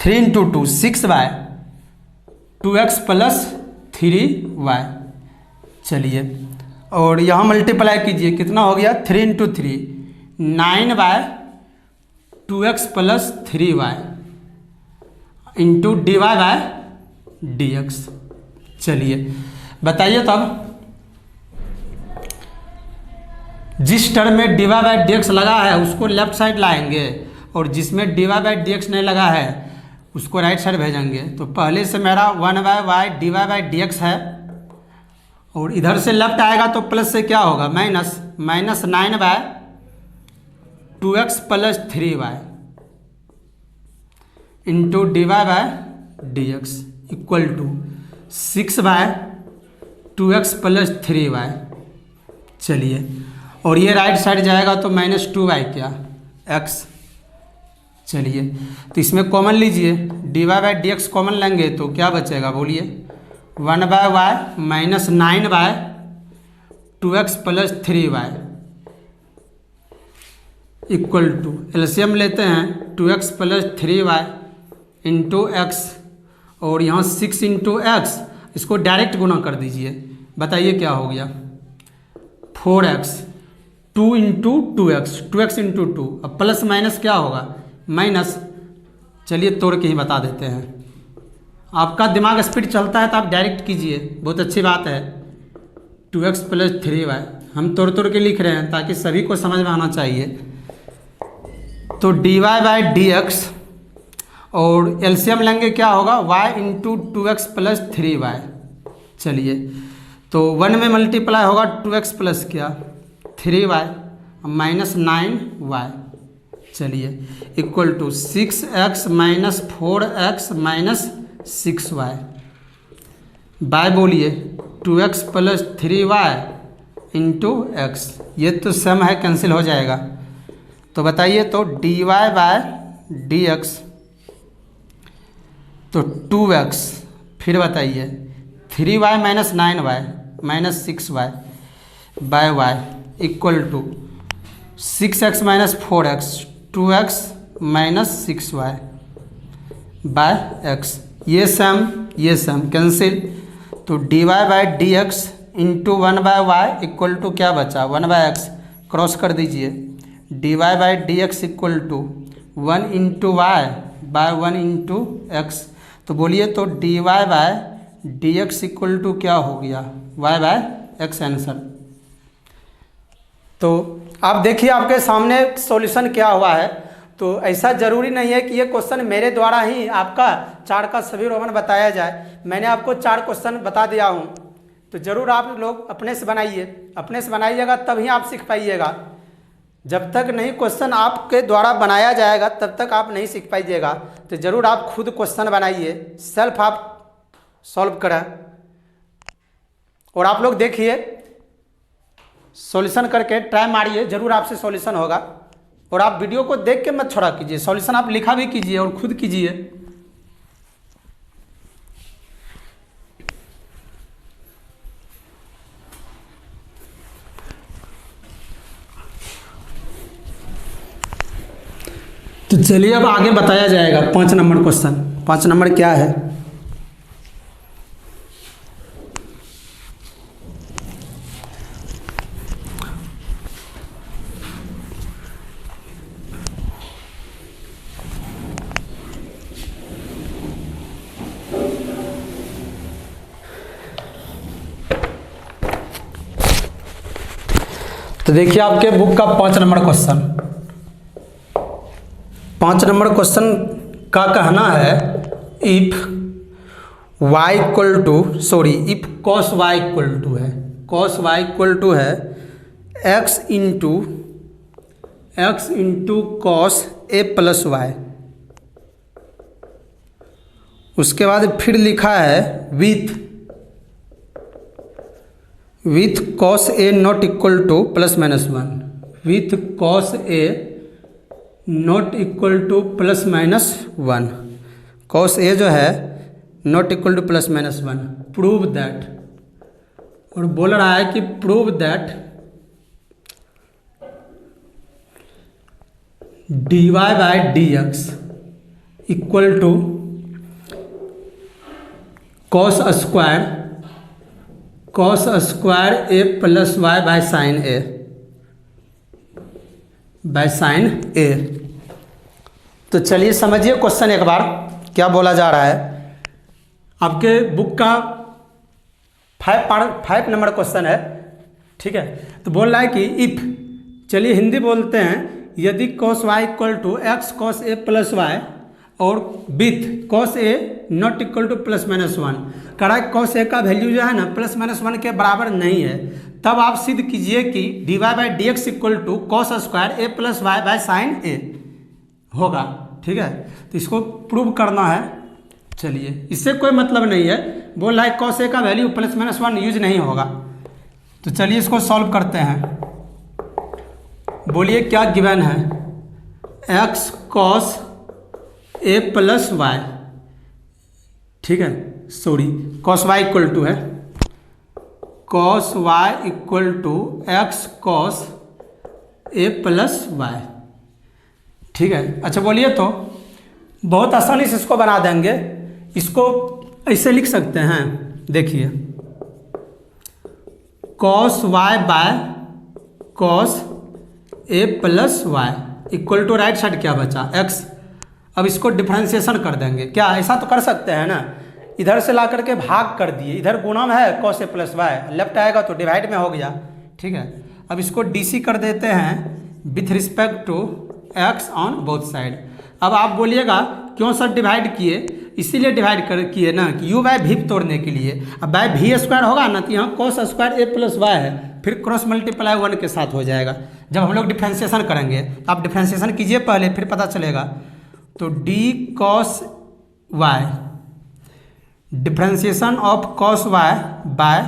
3 × 2 6/2x प्लस 3y। चलिए और यहाँ मल्टीप्लाई कीजिए, कितना हो गया 3 × 3 9/2x plus 3y into dy by dx। चलिए बताइए तब जिस टर्म में dy बाई डी एक्स लगा है उसको लेफ्ट साइड लाएंगे और जिसमें dy बाई डी एक्स नहीं लगा है उसको राइट साइड भेजेंगे। तो पहले से मेरा 1/y dy by D x है और इधर से लेफ्ट आएगा तो प्लस से क्या होगा minus 9/2x plus 3y into dy by D x equal to 6/2x plus 3y। चलिए, और ये राइट साइड जाएगा तो -2y क्या x। चलिए, तो इसमें कॉमन लीजिए, dy by D x common लेंगे तो क्या बचेगा बोलिए 1/y minus 9/2x plus 3y equal to LCM लेते हैं 2x plus 3y into x और यहाँ 6 इंटू एक्स, इसको डायरेक्ट गुना कर दीजिए। बताइए क्या हो गया 4x 2 इंटू 2x इंटू 2। अब प्लस माइनस क्या होगा माइनस। चलिए तोड़ के ही बता देते हैं, आपका दिमाग स्पीड चलता है तो आप डायरेक्ट कीजिए, बहुत अच्छी बात है। 2x प्लस 3y हम तोड़ के लिख रहे हैं ताकि सभी को समझ में आना चाहिए। तो dy बाई डी एक्स और एलसीएम लेंगे क्या होगा y into 2x plus 3y। चलिए, तो 1 में मल्टीप्लाई होगा 2x प्लस क्या 3y माइनस 9y। चलिए, equal to 6x minus 4x minus 6y by बोलिए 2x plus 3y into x. ये तो सम है, कैंसिल हो जाएगा। तो बताइए तो dy बाय डी एक्स तो 2x, फिर बताइए 3y minus 9y minus 6y by y equal to 6x minus 4x 2x minus 6y by x। ये सम कैंसिल। तो dy by D x into 1/y equal to क्या बचा 1/x, क्रॉस कर दीजिए। dy by D x equal to 1 into y by 1 into x. तो बोलिए तो dy by D x equal to क्या हो गया y बाय एक्स आंसर। तो आप देखिए आपके सामने सॉल्यूशन क्या हुआ है। तो ऐसा ज़रूरी नहीं है कि ये क्वेश्चन मेरे द्वारा ही आपका 4 का सभी रोमन बताया जाए। मैंने आपको 4 क्वेश्चन बता दिया हूँ, तो ज़रूर आप लोग अपने से बनाइए। अपने से बनाइएगा तभी आप सीख पाइएगा। जब तक नहीं क्वेश्चन आपके द्वारा बनाया जाएगा तब तक आप नहीं सीख पाइएगा। तो ज़रूर आप खुद क्वेश्चन बनाइए, सेल्फ आप सॉल्व करें और आप लोग देखिए सॉल्यूशन करके ट्राई मारिए, ज़रूर आपसे सॉल्यूशन होगा। और आप वीडियो को देख के मत छोड़ा कीजिए, सॉल्यूशन आप लिखा भी कीजिए और खुद कीजिए। तो चलिए अब आगे बताया जाएगा 5 नंबर क्वेश्चन। 5 नंबर क्या है तो देखिए आपके बुक का 5 नंबर क्वेश्चन। 5 नंबर क्वेश्चन का कहना है if cos y equal to है x into cos a plus y. उसके बाद फिर लिखा है with cos a not equal to plus minus 1, with cos a not equal to plus minus 1। cos a जो है not equal to plus minus 1। Prove that, और बोल रहा है कि prove that dy by D x equal to cos square a plus y by sign a। तो चलिए समझिए क्वेश्चन एक बार क्या बोला जा रहा है। आपके बुक का 5 नंबर क्वेश्चन है, ठीक है। तो बोल रहा है कि इफ चलिए हिंदी बोलते हैं। यदि cos y equal to x cos a plus Y और with cos a not equal to plus minus one, करा cos a का वैल्यू जो है ना प्लस माइनस वन के बराबर नहीं है, तब आप सिद्ध कीजिए कि d Y by D x equal to cos square a plus y by sign a होगा। ठीक है, तो इसको प्रूव करना है। चलिए, इससे कोई मतलब नहीं है, बोल रहा है cos a का value plus minus one use नहीं होगा। तो चलिए इसको सॉल्व करते हैं। बोलिए क्या गिवन है, x cos a plus Y, ठीक है, sorry cos y equal to है cos y equal to x cos a plus Y. ठीक है, अच्छा बोलिए, तो बहुत आसानी से इसको बना देंगे। इसको ऐसे लिख सकते हैं, देखिए cos y by cos a plus y equal to right side क्या बचा, एक्स। अब इसको डिफरेंशिएशन कर देंगे, क्या ऐसा तो कर सकते हैं ना, इधर से ला करके भाग कर दिए, इधर गुणा में है cos a plus y, left आएगा तो डिवाइड में हो गया। ठीक है, अब इसको डी कर देते हैं with respect to x on both side. अब आप बोलिएगा क्यों सर डिवाइड किए, इसीलिए डिवाइड कर किए ना कि u बाय भी तोड़ने के लिए। अब बाय भी स्क्वायर होगा ना, तो यहाँ cos square a plus y है, फिर क्रॉस मल्टीप्लाई वन के साथ हो जाएगा। जब हम लोग डिफ्रेंशिएशन करेंगे, तो आप डिफ्रेंशिएशन कीजिए पहले, फिर पता चलेगा। तो d cos y, differentiation of cos y by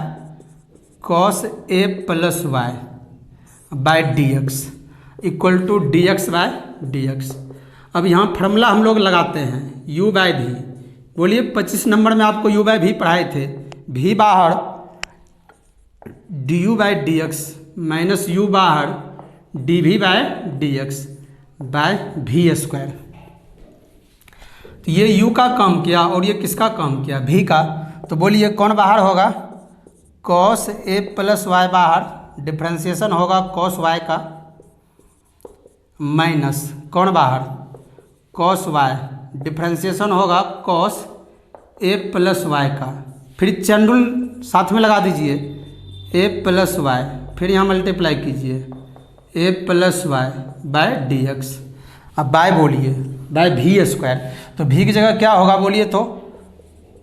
cos a plus Y by D x equal to d x by D x. अब यहाँ फार्मूला हम लोग लगाते हैं u बाय भी। बोलिए 25 नंबर में आपको u बाय भी पढ़ाए थे, भी बाहर d u by D x minus u बाहर d v by D x by भी स्क्वायर। तो ये u का काम किया और ये किसका काम किया, v का। तो बोलिए कौन बाहर होगा, cos a प्लस वाई बाहर, डिफ्रेंशिएशन होगा cos y का, माइनस कौन बाहर cos y, डिफ्रेंशिएशन होगा cos a प्लस वाई का, फिर चंडुल साथ में लगा दीजिए a प्लस वाई, फिर यहाँ मल्टीप्लाई कीजिए a plus Y by D x. अब बाय बोलिए बाय भी स्क्वायर, तो भी की जगह क्या होगा बोलिए, तो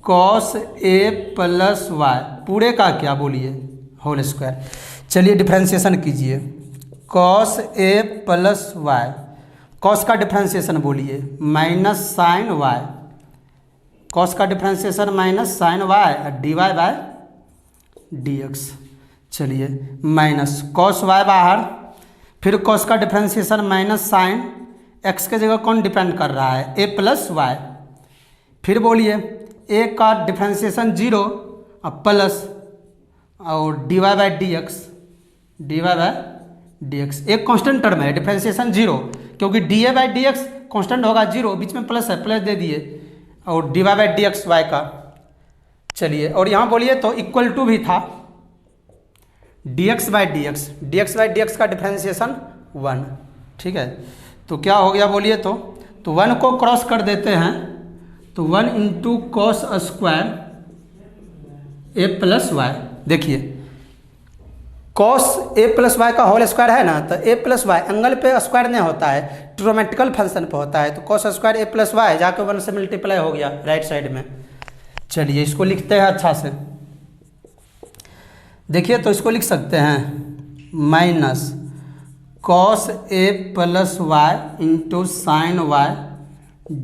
cos a प्लस वाई पूरे का क्या बोलिए होल स्क्वायर। चलिए डिफ्रेंशिएशन कीजिए, cos a plus y, cos का डिफ्रेंशिएशन बोलिए माइनस साइन वाई, cos का differentiation minus sine y D Y by D x. चलिए माइनस cos वाई बाहर, फिर cos का डिफ्रेंशिएशन माइनस साइन, x के जगह कौन डिपेंड कर रहा है, a प्लस वाई, फिर बोलिए a का डिफ्रेंशिएशन जीरो और प्लस और d Y by D x, d Y by D x एक कॉन्स्टेंट टर्म है, डिफ्रेंशिएशन जीरो, क्योंकि d a by D x constant होगा जीरो, बीच में प्लस है, प्लस दे दिए, और d Y by D x y का। चलिए, और यहाँ बोलिए तो इक्वल टू भी था D x by D x, D x by D x का डिफ्रेंशिएशन वन। ठीक है, तो क्या हो गया बोलिए, तो वन को क्रॉस कर देते हैं, तो one into cos square a plus Y. देखिए कॉस ए प्लस वाई का होल स्क्वायर है ना, तो ए प्लस वाई एंगल पे स्क्वायर नहीं होता है, ट्रिग्नोमेट्रिकल फंक्शन पे होता है, तो cos square a plus Y जाके वन से मल्टीप्लाई हो गया राइट साइड में। चलिए इसको लिखते हैं अच्छा से, देखिए तो इसको लिख सकते हैं minus cos a plus Y into sin y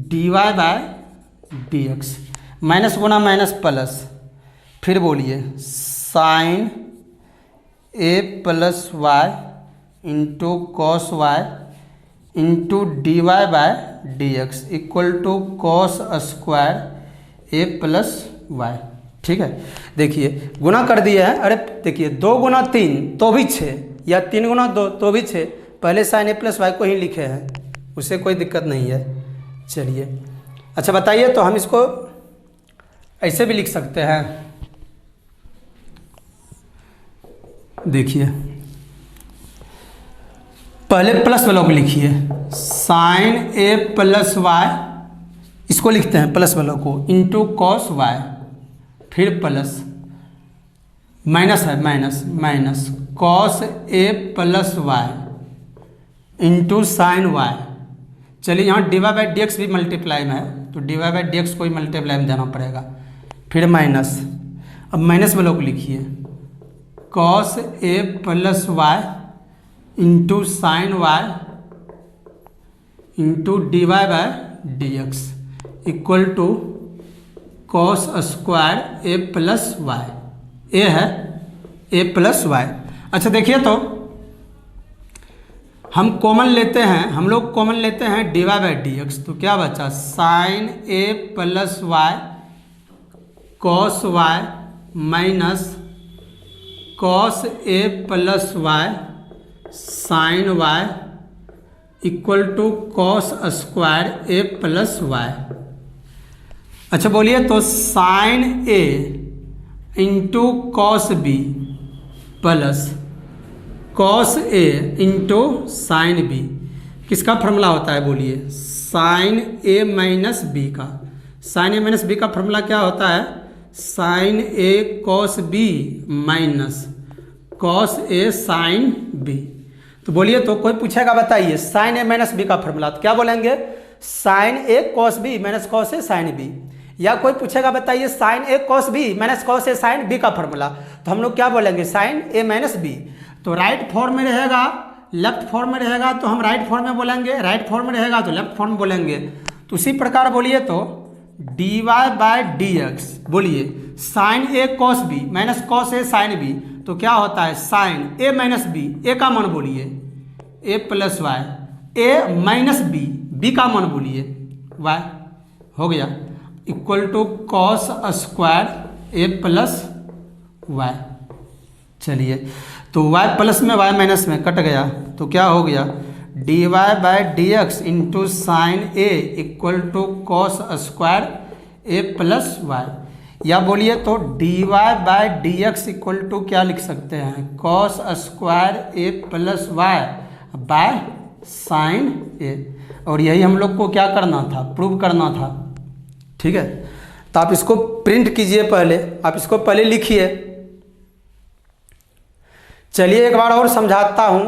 D Y by D x, minus गुना माइनस प्लस, फिर बोलिए sign a plus Y into cos y into d Y by D x equal to cos square a plus Y. ठीक है, देखिए गुना कर दिए हैं, अरे देखिए 2 गुना 3 तो भी 6 या 3 गुना 2 तो भी 6, पहले साइन ए प्लस वाई को ही लिखे हैं, उससे कोई दिक्कत नहीं है। चलिए अच्छा बताइए, तो हम इसको ऐसे भी लिख सकते हैं, देखिए पहले प्लस वालों को लिखिए, साइन ए प्लस वाई, इसको लिखते हैं प्लस वालों को, इंटू कॉस वाई, फिर प्लस माइनस है minus minus cos a plus Y into sin y. चलिए यहाँ d Y by D x भी मल्टीप्लाई में है, तो D Y by D x को ही मल्टीप्लाई में देना पड़ेगा। फिर माइनस, अब माइनस वालों को लिखिए, cos a plus Y into sin y into d Y by D x equal to cos square a plus y. A है ए प्लस वाई। अच्छा देखिए, तो हम कॉमन लेते हैं, हम लोग कॉमन लेते हैं D Y by D x, तो क्या बचा, sine a plus y cos y minus cos a plus y sine y equal to cos square a plus y. अच्छा बोलिए, तो sine a into cos b plus cos a into sine b किसका फॉर्मूला होता है बोलिए, साइन ए माइनस बी का। साइन ए माइनस बी का फॉर्मूला क्या होता है, sine a cos b minus cos a sine b. तो बोलिए, तो कोई पूछेगा बताइए साइन ए माइनस बी का फॉर्मूला, तो क्या बोलेंगे, sign a cos b minus cos a sine B. या कोई पूछेगा बताइए sign a cos b minus cos a sine B का फॉर्मूला, तो हम लोग क्या बोलेंगे, साइन ए माइनस बी। तो राइट फॉर्म में रहेगा, लेफ्ट फॉर्म में रहेगा तो हम राइट फॉर्म में बोलेंगे, राइट फॉर्म में रहेगा तो लेफ्ट फॉर्म में बोलेंगे। तो उसी प्रकार बोलिए, तो D Y by D x, बोलिए sign a cos b minus cos a sine b, तो क्या होता है, sine a minus b, a का मान बोलिए a plus y, a minus b, b का मान बोलिए वाई, हो गया, equal to cos square a plus Y. चलिए, तो y प्लस में y माइनस में कट गया, तो क्या हो गया, d Y by D x into sine a equal to cos square a plus y. या बोलिए, तो D Y by D x equal to क्या लिख सकते हैं, cos square a plus Y by sine a. और यही हम लोग को क्या करना था, प्रूव करना था। ठीक है, तो आप इसको प्रिंट कीजिए, पहले आप इसको पहले लिखिए। चलिए एक बार और समझाता हूँ,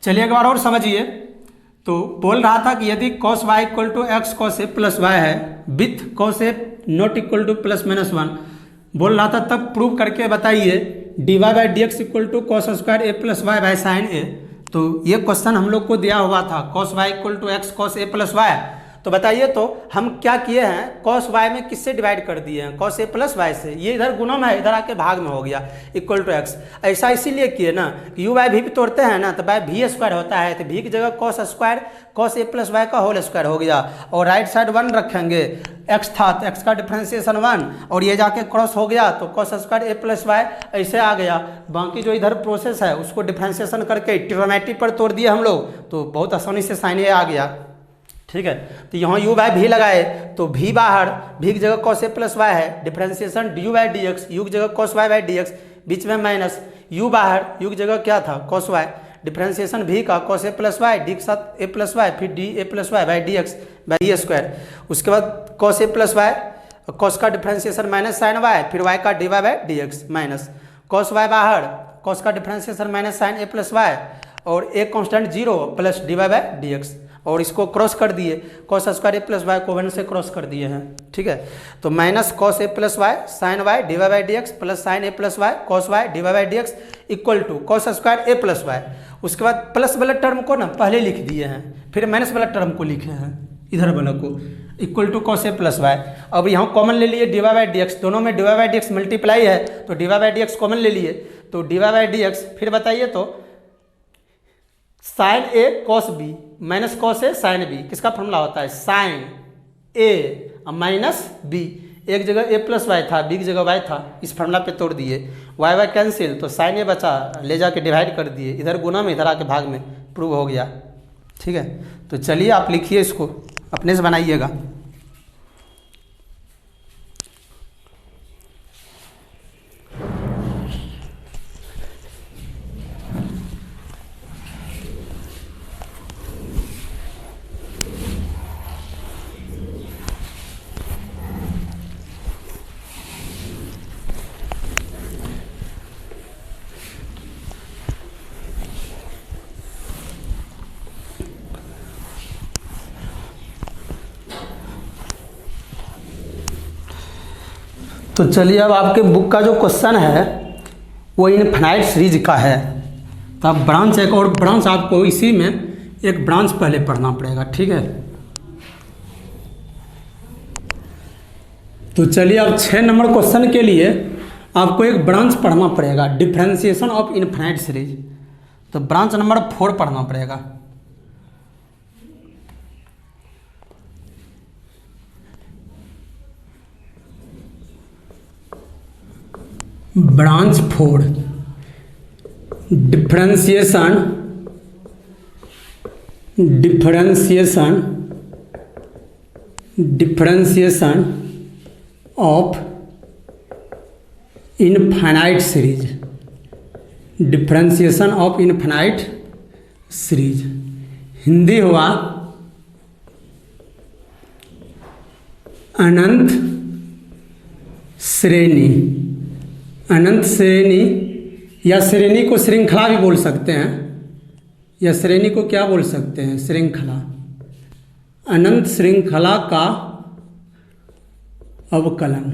चलिए एक बार और समझिए। तो बोल रहा था कि यदि cos y equal to x cos a plus y है with cos a not equal to plus minus one, बोल रहा था, तब प्रूव करके बताइए d Y by D x equal to cos square a plus y by sign a. तो ये क्वेश्चन हम लोग को दिया हुआ था, cos y equal to x cos a plus y. तो बताइए, तो हम क्या किए हैं, कॉस वाई में किससे डिवाइड कर दिए हैं, कॉस ए प्लस वाई से। ये इधर गुणा में है, इधर आके भाग में हो गया, इक्वल टू एक्स। ऐसा इसीलिए किए ना, यू बाई भी तोड़ते हैं ना, तो बाई भी स्क्वायर होता है, तो भी की जगह cos square cos a plus y का होल स्क्वायर हो गया, और राइट साइड 1 रखेंगे, एक्स था तो एक्स का डिफ्रेंसिएशन 1, और ये जाके क्रॉस हो गया तो cos square a plus Y ऐसे आ गया। बाकी जो इधर प्रोसेस है उसको डिफ्रेंसिएशन करके ट्रिग्नोमेट्री पर तोड़ दिए हम लोग, तो बहुत आसानी से साइन ए आ गया। ठीक है, तो यहाँ यू बाई भी लगाए, तो भी बाहर, भी की जगह कॉस ए प्लस वाई है, differentiation d u by D x, u की जगह cos y by D x, बीच में माइनस, यू बाहर, यू की जगह क्या था, कॉस वाई, डिफ्रेंसिएशन भी का cos a plus Y, D के साथ ए प्लस वाई, फिर d a plus y by D x by d square. उसके बाद cos a plus y, cos का डिफ्रेंसिएशन माइनस साइन वाई, फिर वाई का d Y by D x minus, cos y बाहर, कॉस का differentiation minus sine a plus Y, और a constant 0 plus d Y by D x, और इसको क्रॉस कर दिए, cos square a plus Y को 1 से क्रॉस कर दिए हैं। ठीक है, तो minus cos a plus y sine y D Y by D x plus sine a plus y cos y D Y by D x equal to cos square a plus y. उसके बाद प्लस वाला टर्म को ना पहले लिख दिए हैं, फिर माइनस वाला टर्म को लिखे हैं इधर वाला को, equal to cos a plus y. अब यहाँ कॉमन ले लिए d Y by D x, दोनों में d Y by D x multiply है, तो D Y by D x common ले लिए, तो D Y by D x, फिर बताइए, तो sine a cos b minus cos a sine b किसका फॉर्मूला होता है, साइन ए माइनस बी, एक जगह ए प्लस वाई था, बी की जगह वाई था, इस फॉर्मूला पे तोड़ दिए, वाई वाई कैंसिल, तो साइन ए बचा, ले जाके डिवाइड कर दिए, इधर गुना में इधर आके भाग में, प्रूव हो गया। ठीक है, तो चलिए आप लिखिए, इसको अपने से बनाइएगा। तो चलिए अब आपके बुक का जो क्वेश्चन है वो इनफाइनाइट सीरीज का है। तो अब ब्रांच, एक और ब्रांच आपको इसी में एक ब्रांच पहले पढ़ना पड़ेगा, ठीक है। तो चलिए अब 6 नंबर क्वेश्चन के लिए आपको एक ब्रांच पढ़ना पड़ेगा, डिफरेंशिएशन ऑफ इनफाइनाइट सीरीज। तो ब्रांच नंबर 4 पढ़ना पड़ेगा। Branch 4 differentiation of infinite series, differentiation of infinite series. Hindi हुआ अनंत श्रेणी, अनंत श्रेणी या श्रेणी को श्रृंखला भी बोल सकते हैं, या श्रेणी को क्या बोल सकते हैं, श्रृंखला। अनंत श्रृंखला का अवकलन,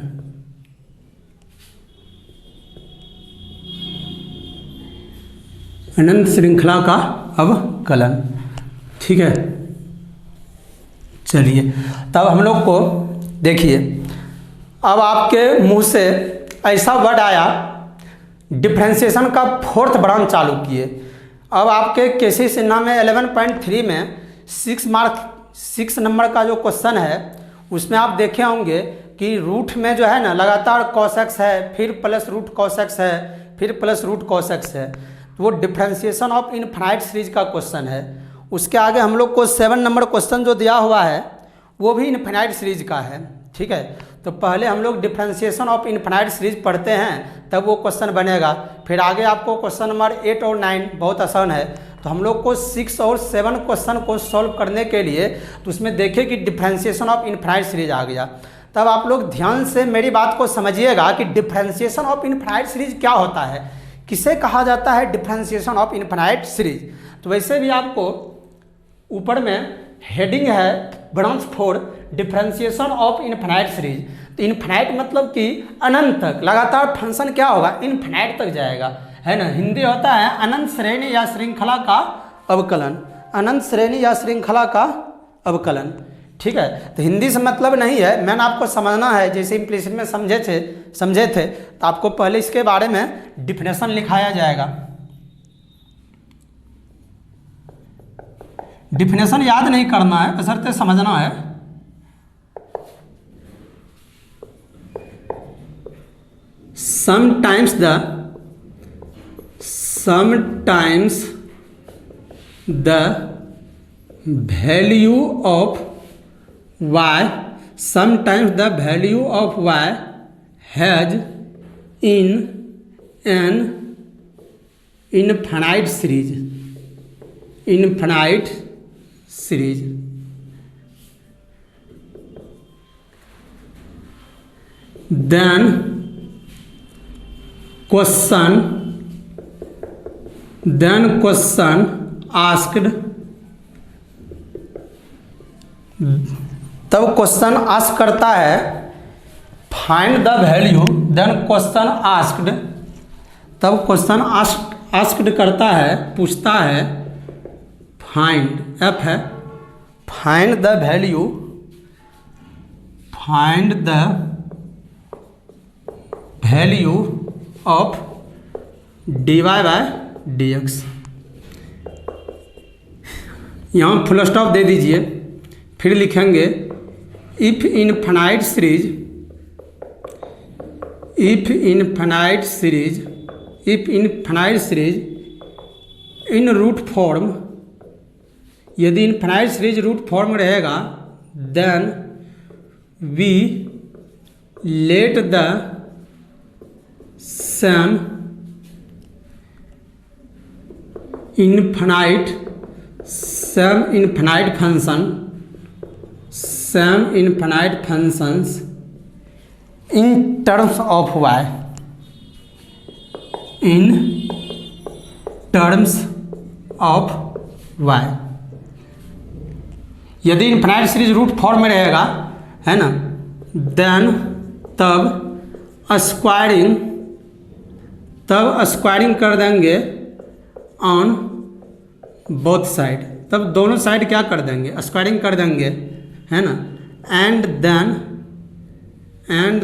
अनंत श्रृंखला का अवकलन, ठीक है। चलिए तब हम लोग को देखिए, अब आपके मुंह से ऐसा वर्ड आया, डिफरेंशिएशन का 4th ब्रांच चालू किए। अब आपके केसी सिन्हा में 11.3 में 6 नंबर का जो क्वेश्चन है उसमें आप देखे होंगे कि रूट में जो है ना लगातार cos x है, फिर प्लस रूट cos x है, फिर प्लस रूट cos x है। तो वो डिफरेंशिएशन ऑफ इनफाइनाइट सीरीज का क्वेश्चन है। उसके आगे हम लोग को 7 नंबर क्वेश्चन जो दिया हुआ है वो भी इनफाइनाइट सीरीज का है, ठीक है। तो पहले हम लोग डिफरेंशिएशन ऑफ इनफाइनाइट सीरीज पढ़ते हैं, तब वो क्वेश्चन बनेगा। फिर आगे आपको क्वेश्चन नंबर 8 और 9 बहुत आसान है। तो हम लोग को 6 और 7 क्वेश्चन को सॉल्व करने के लिए तो उसमें देखें कि डिफरेंशिएशन ऑफ इनफाइनाइट सीरीज आ गया। तब आप लोग ध्यान से मेरी बात को समझिएगा कि डिफरेंशिएशन ऑफ इनफाइनाइट सीरीज क्या होता है, किसे कहा जाता है डिफरेंशिएशन ऑफ इनफाइनाइट सीरीज। तो वैसे भी आपको ऊपर में हेडिंग है branch 4 differentiation of infinite series. तो इनफाइनाइट मतलब कि अनंत तक लगातार फंक्शन क्या होगा, इनफाइनाइट तक जाएगा, है ना। हिंदी होता है अनंत श्रेणी या श्रृंखला का अवकलन, अनंत श्रेणी या श्रृंखला का अवकलन, ठीक है। तो हिंदी से मतलब नहीं है, मैंने आपको समझना है, जैसे इम्प्लिसिट में समझे थे तो आपको पहले इसके बारे में डिफिनेशन लिखाया जाएगा। डिफिनेशन याद नहीं करना है, बशर्ते समझना है। sometimes the value of y, sometimes the value of y has in an infinite series, then question asked, तब क्वेश्चन आस्क करता है find the value, then question asked, तब क्वेश्चन आस्क्ड करता है, पूछता है, फाइंड एफ है, find the value, find the value of dy by dx। यहाँ फुल स्टॉप दे दीजिए, फिर लिखेंगे if infinite series in root form, यदि इनफाइनाइट सीरीज रूट फॉर्म रहेगा, then we let the sum infinite functions in terms of y, यदि इनफाइनाइट सीरीज रूट फॉर्म में रहेगा, है ना, देन तब स्क्वायरिंग, तब स्क्वायरिंग कर देंगे ऑन बोथ साइड, तब दोनों साइड क्या कर देंगे, स्क्वायरिंग कर देंगे, है ना। एंड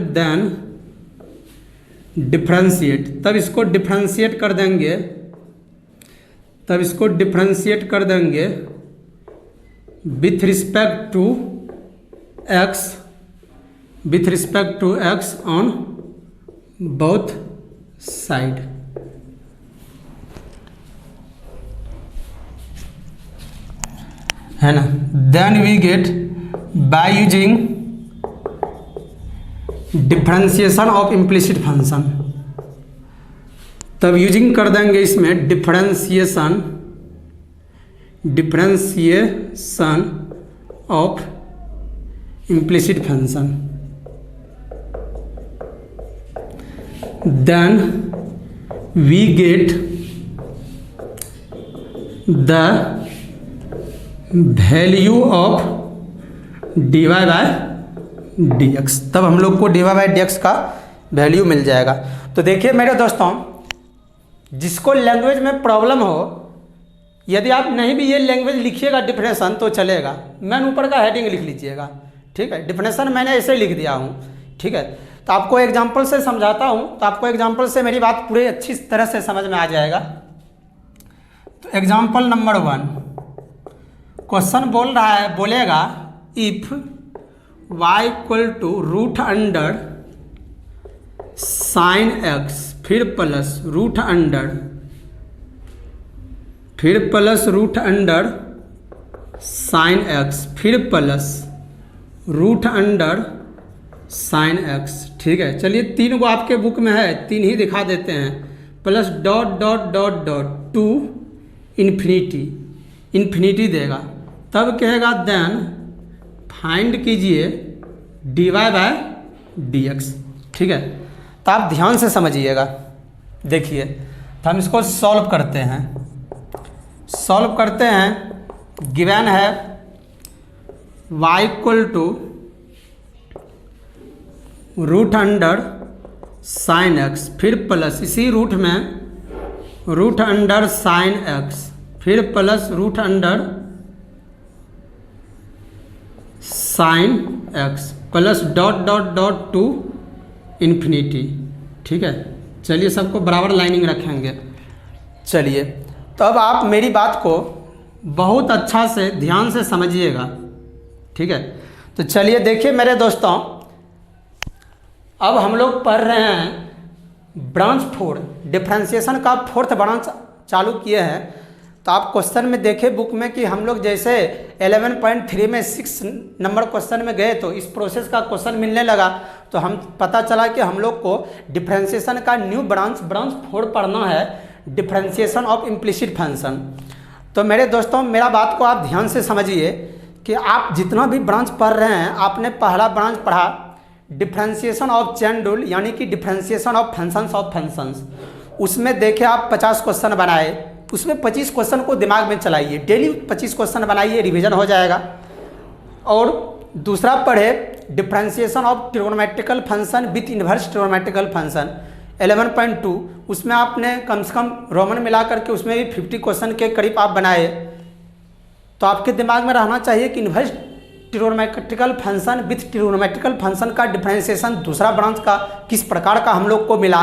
देन डिफ्रेंशिएट, तब इसको डिफ्रेंशिएट कर देंगे, with respect to x on both side. है ना। Then we get by using differentiation of implicit function, तब यूजिंग कर देंगे इसमें differentiation of implicit function. Then we get the value of dy by dx, तब हम लोग को dy बाई dx का वैल्यू मिल जाएगा। तो देखिए मेरे दोस्तों, जिसको लैंग्वेज में प्रॉब्लम हो, यदि आप नहीं भी ये लैंग्वेज लिखिएगा डिफिनेशन तो चलेगा, मैंने ऊपर का हेडिंग लिख लीजिएगा, ठीक है। डिफिनेशन मैंने ऐसे लिख दिया हूँ, ठीक है। तो आपको एग्जांपल से समझाता हूँ, तो आपको एग्जांपल से मेरी बात पूरी अच्छी तरह से समझ में आ जाएगा। तो एग्जांपल नंबर 1, क्वेश्चन बोलेगा if y equal to root under sine x, फिर plus root under sine x, फिर plus root under sine x, ठीक है। चलिए 3 को आपके बुक में है, 3 ही दिखा देते हैं, plus dot dot dot dot to infinity देगा, तब कहेगा देन फाइंड कीजिए dy बाय dx, ठीक है। तो आप ध्यान से समझिएगा, देखिए। तो हम इसको सॉल्व करते हैं, गिवन है y equal to root under sine x, फिर प्लस इसी रूट में रूट अंडर साइन एक्स, फिर plus root under sine x, plus dot dot dot to infinity, ठीक है। चलिए सबको बराबर लाइनिंग रखेंगे। चलिए तो अब आप मेरी बात को बहुत अच्छा से ध्यान से समझिएगा, ठीक है। तो चलिए देखिए मेरे दोस्तों, अब हम लोग पढ़ रहे हैं ब्रांच 4, डिफ्रेंशिएशन का 4th ब्रांच चालू किए हैं। तो आप क्वेश्चन में देखे बुक में कि हम लोग जैसे 11.3 में 6 नंबर क्वेश्चन में गए तो इस प्रोसेस का क्वेश्चन मिलने लगा, तो हम पता चला कि हम लोग को डिफ्रेंशिएशन का न्यू ब्रांच 4 पढ़ना है, डिफ्रेंशिएशन ऑफ इम्प्लिसिट फंक्शन। तो मेरे दोस्तों मेरा बात को आप ध्यान से समझिए कि आप जितना भी ब्रांच पढ़ रहे हैं, आपने पहला ब्रांच पढ़ा डिफ्रेंशिएशन ऑफ चेन रूल, यानी कि डिफ्रेंशिएशन ऑफ फंक्शंस। उसमें देखे आप 50 क्वेश्चन बनाए, उसमें 25 क्वेश्चन को दिमाग में चलाइए, डेली 25 क्वेश्चन बनाइए, रिवीजन हो जाएगा। और दूसरा पढ़े differentiation of trigonometrical function with inverse trigonometrical function 11.2, उसमें आपने कम से कम रोमन मिला करके उसमें भी 50 क्वेश्चन के करीब आप बनाए। तो आपके दिमाग में रहना चाहिए कि inverse trigonometrical function with trigonometrical function का डिफ्रेंशिएशन दूसरा ब्रांच का किस प्रकार का हम लोग को मिला,